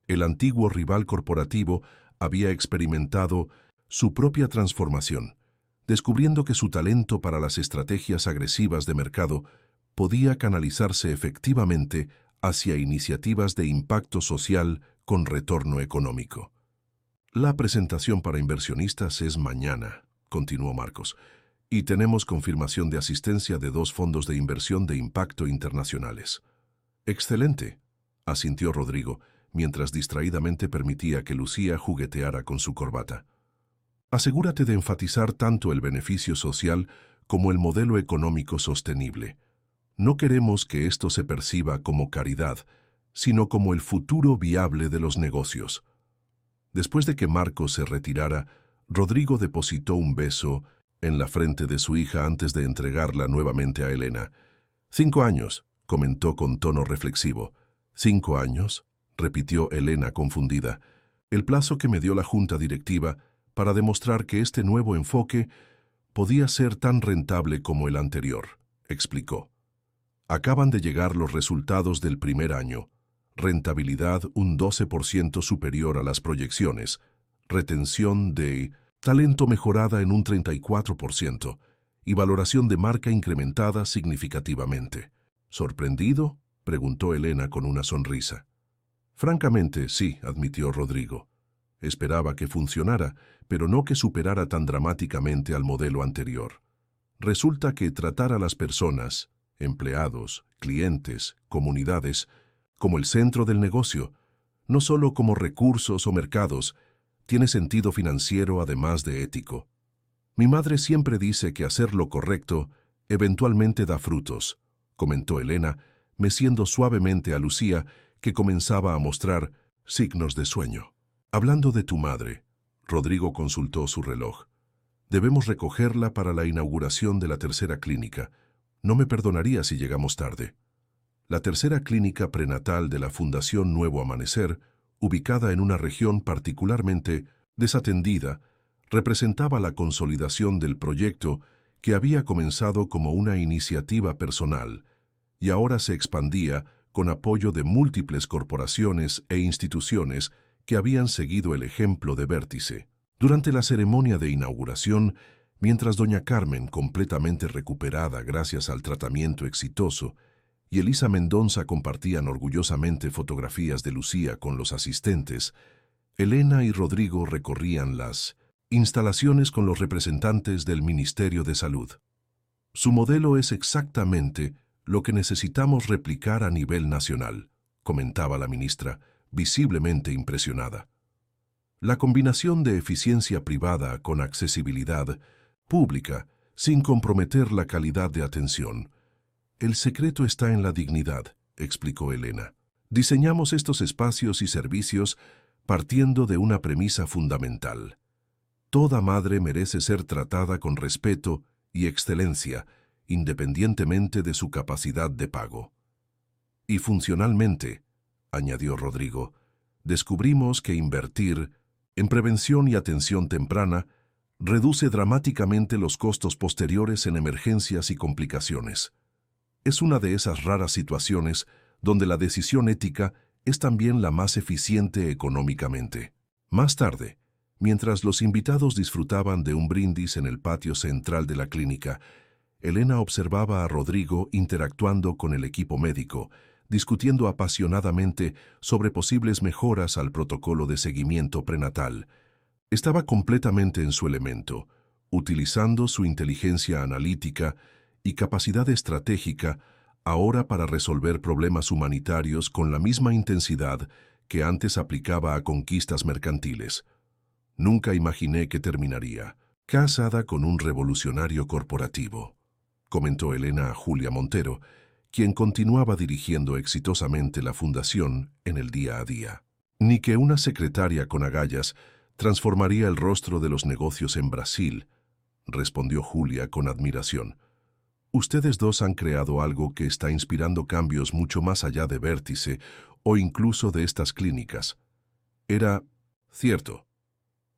El antiguo rival corporativo había experimentado su propia transformación, descubriendo que su talento para las estrategias agresivas de mercado podía canalizarse efectivamente hacia iniciativas de impacto social con retorno económico. La presentación para inversionistas es mañana, continuó Marcos, y tenemos confirmación de asistencia de 2 fondos de inversión de impacto internacionales. Excelente, asintió Rodrigo, mientras distraídamente permitía que Lucía jugueteara con su corbata. Asegúrate de enfatizar tanto el beneficio social como el modelo económico sostenible. No queremos que esto se perciba como caridad, sino como el futuro viable de los negocios. Después de que Marcos se retirara, Rodrigo depositó un beso en la frente de su hija antes de entregarla nuevamente a Elena. 5 años, comentó con tono reflexivo. 5 años, repitió Elena confundida. El plazo que me dio la junta directiva para demostrar que este nuevo enfoque podía ser tan rentable como el anterior, explicó. Acaban de llegar los resultados del primer año. Rentabilidad un 12% superior a las proyecciones. Retención de talento mejorada en un 34% y valoración de marca incrementada significativamente. ¿Sorprendido?, preguntó Elena con una sonrisa. Francamente, sí, admitió Rodrigo. Esperaba que funcionara, pero no que superara tan dramáticamente al modelo anterior. Resulta que tratar a las personas, empleados, clientes, comunidades, como el centro del negocio, no solo como recursos o mercados, tiene sentido financiero además de ético. Mi madre siempre dice que hacer lo correcto eventualmente da frutos, comentó Elena, meciendo suavemente a Lucía, que comenzaba a mostrar signos de sueño. Hablando de tu madre, Rodrigo consultó su reloj. Debemos recogerla para la inauguración de la tercera clínica. No me perdonaría si llegamos tarde. La tercera clínica prenatal de la Fundación Nuevo Amanecer, ubicada en una región particularmente desatendida, representaba la consolidación del proyecto que había comenzado como una iniciativa personal y ahora se expandía con apoyo de múltiples corporaciones e instituciones que habían seguido el ejemplo de Vértice. Durante la ceremonia de inauguración, mientras doña Carmen, completamente recuperada gracias al tratamiento exitoso, y Elisa Mendonza compartían orgullosamente fotografías de Lucía con los asistentes, Elena y Rodrigo recorrían las instalaciones con los representantes del Ministerio de Salud. Su modelo es exactamente lo que necesitamos replicar a nivel nacional, comentaba la ministra, visiblemente impresionada. La combinación de eficiencia privada con accesibilidad pública, sin comprometer la calidad de atención. El secreto está en la dignidad, explicó Elena. Diseñamos estos espacios y servicios partiendo de una premisa fundamental. Toda madre merece ser tratada con respeto y excelencia, independientemente de su capacidad de pago. Y funcionalmente, añadió Rodrigo, descubrimos que invertir en prevención y atención temprana reduce dramáticamente los costos posteriores en emergencias y complicaciones. Es una de esas raras situaciones donde la decisión ética es también la más eficiente económicamente. Más tarde, mientras los invitados disfrutaban de un brindis en el patio central de la clínica, Elena observaba a Rodrigo interactuando con el equipo médico, discutiendo apasionadamente sobre posibles mejoras al protocolo de seguimiento prenatal. Estaba completamente en su elemento, utilizando su inteligencia analítica y capacidad estratégica ahora para resolver problemas humanitarios con la misma intensidad que antes aplicaba a conquistas mercantiles. Nunca imaginé que terminaría casada con un revolucionario corporativo, comentó Elena a Julia Montero, quien continuaba dirigiendo exitosamente la fundación en el día a día. Ni que una secretaria con agallas transformaría el rostro de los negocios en Brasil, respondió Julia con admiración. Ustedes dos han creado algo que está inspirando cambios mucho más allá de Vértice o incluso de estas clínicas. Era cierto.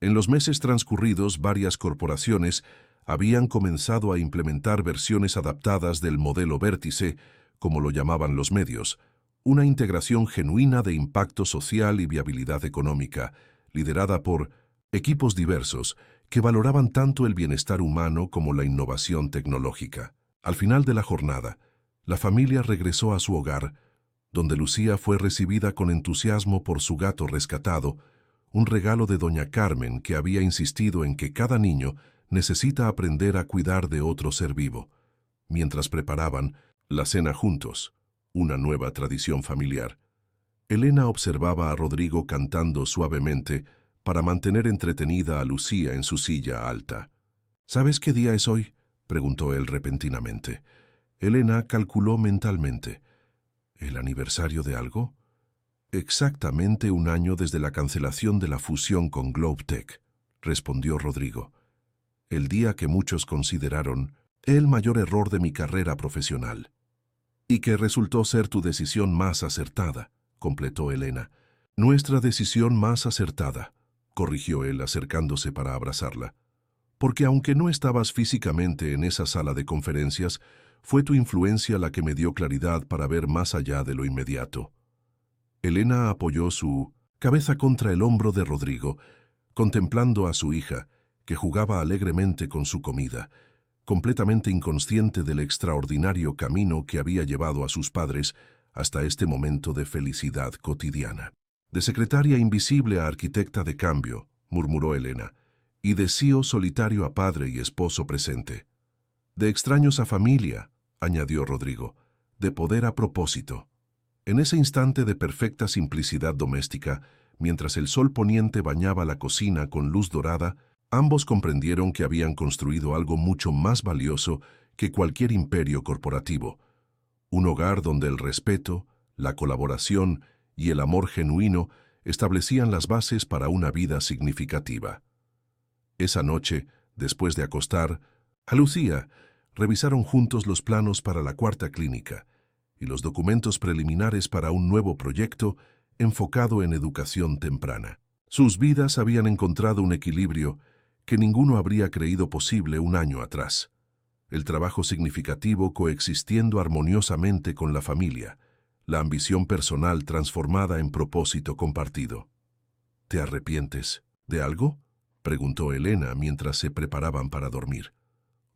En los meses transcurridos, varias corporaciones habían comenzado a implementar versiones adaptadas del modelo Vértice, como lo llamaban los medios, una integración genuina de impacto social y viabilidad económica, liderada por equipos diversos que valoraban tanto el bienestar humano como la innovación tecnológica. Al final de la jornada, la familia regresó a su hogar, donde Lucía fue recibida con entusiasmo por su gato rescatado, un regalo de doña Carmen que había insistido en que cada niño necesita aprender a cuidar de otro ser vivo. Mientras preparaban la cena juntos, una nueva tradición familiar, Elena observaba a Rodrigo cantando suavemente para mantener entretenida a Lucía en su silla alta. ¿Sabes qué día es hoy?, preguntó él repentinamente. Elena calculó mentalmente. ¿El aniversario de algo? Exactamente 1 año desde la cancelación de la fusión con Globetech. respondió Rodrigo. El día que muchos consideraron el mayor error de mi carrera profesional. Y que resultó ser tu decisión más acertada, completó Elena. Nuestra decisión más acertada, corrigió él acercándose para abrazarla. Porque aunque no estabas físicamente en esa sala de conferencias, fue tu influencia la que me dio claridad para ver más allá de lo inmediato. Elena apoyó su cabeza contra el hombro de Rodrigo, contemplando a su hija, que jugaba alegremente con su comida, completamente inconsciente del extraordinario camino que había llevado a sus padres hasta este momento de felicidad cotidiana. De secretaria invisible a arquitecta de cambio, murmuró Elena, y de CEO solitario a padre y esposo presente. De extraños a familia, añadió Rodrigo, de poder a propósito. En ese instante de perfecta simplicidad doméstica, mientras el sol poniente bañaba la cocina con luz dorada, ambos comprendieron que habían construido algo mucho más valioso que cualquier imperio corporativo, un hogar donde el respeto, la colaboración y el amor genuino establecían las bases para una vida significativa. Esa noche, después de acostar a Lucía, revisaron juntos los planos para la cuarta clínica y los documentos preliminares para un nuevo proyecto enfocado en educación temprana. Sus vidas habían encontrado un equilibrio que ninguno habría creído posible un año atrás. El trabajo significativo coexistiendo armoniosamente con la familia, la ambición personal transformada en propósito compartido. ¿Te arrepientes de algo?, preguntó Elena mientras se preparaban para dormir.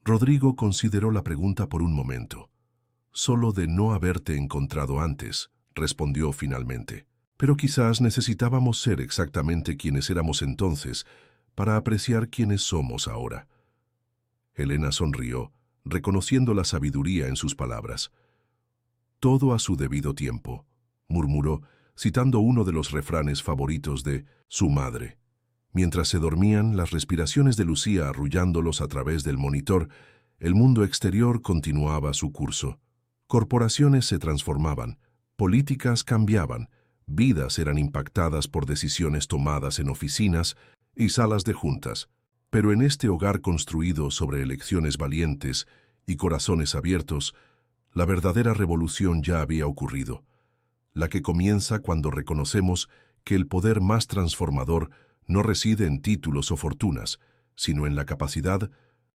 Rodrigo consideró la pregunta por un momento. Solo de no haberte encontrado antes, respondió finalmente. Pero quizás necesitábamos ser exactamente quienes éramos entonces para apreciar quiénes somos ahora. Elena sonrió, reconociendo la sabiduría en sus palabras. Todo a su debido tiempo, murmuró, citando uno de los refranes favoritos de su madre. Mientras se dormían, las respiraciones de Lucía arrullándolos a través del monitor, el mundo exterior continuaba su curso. Corporaciones se transformaban, políticas cambiaban, vidas eran impactadas por decisiones tomadas en oficinas y salas de juntas. Pero en este hogar construido sobre elecciones valientes y corazones abiertos, la verdadera revolución ya había ocurrido, la que comienza cuando reconocemos que el poder más transformador no reside en títulos o fortunas, sino en la capacidad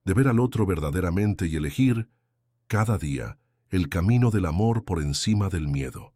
de ver al otro verdaderamente y elegir, cada día, el camino del amor por encima del miedo.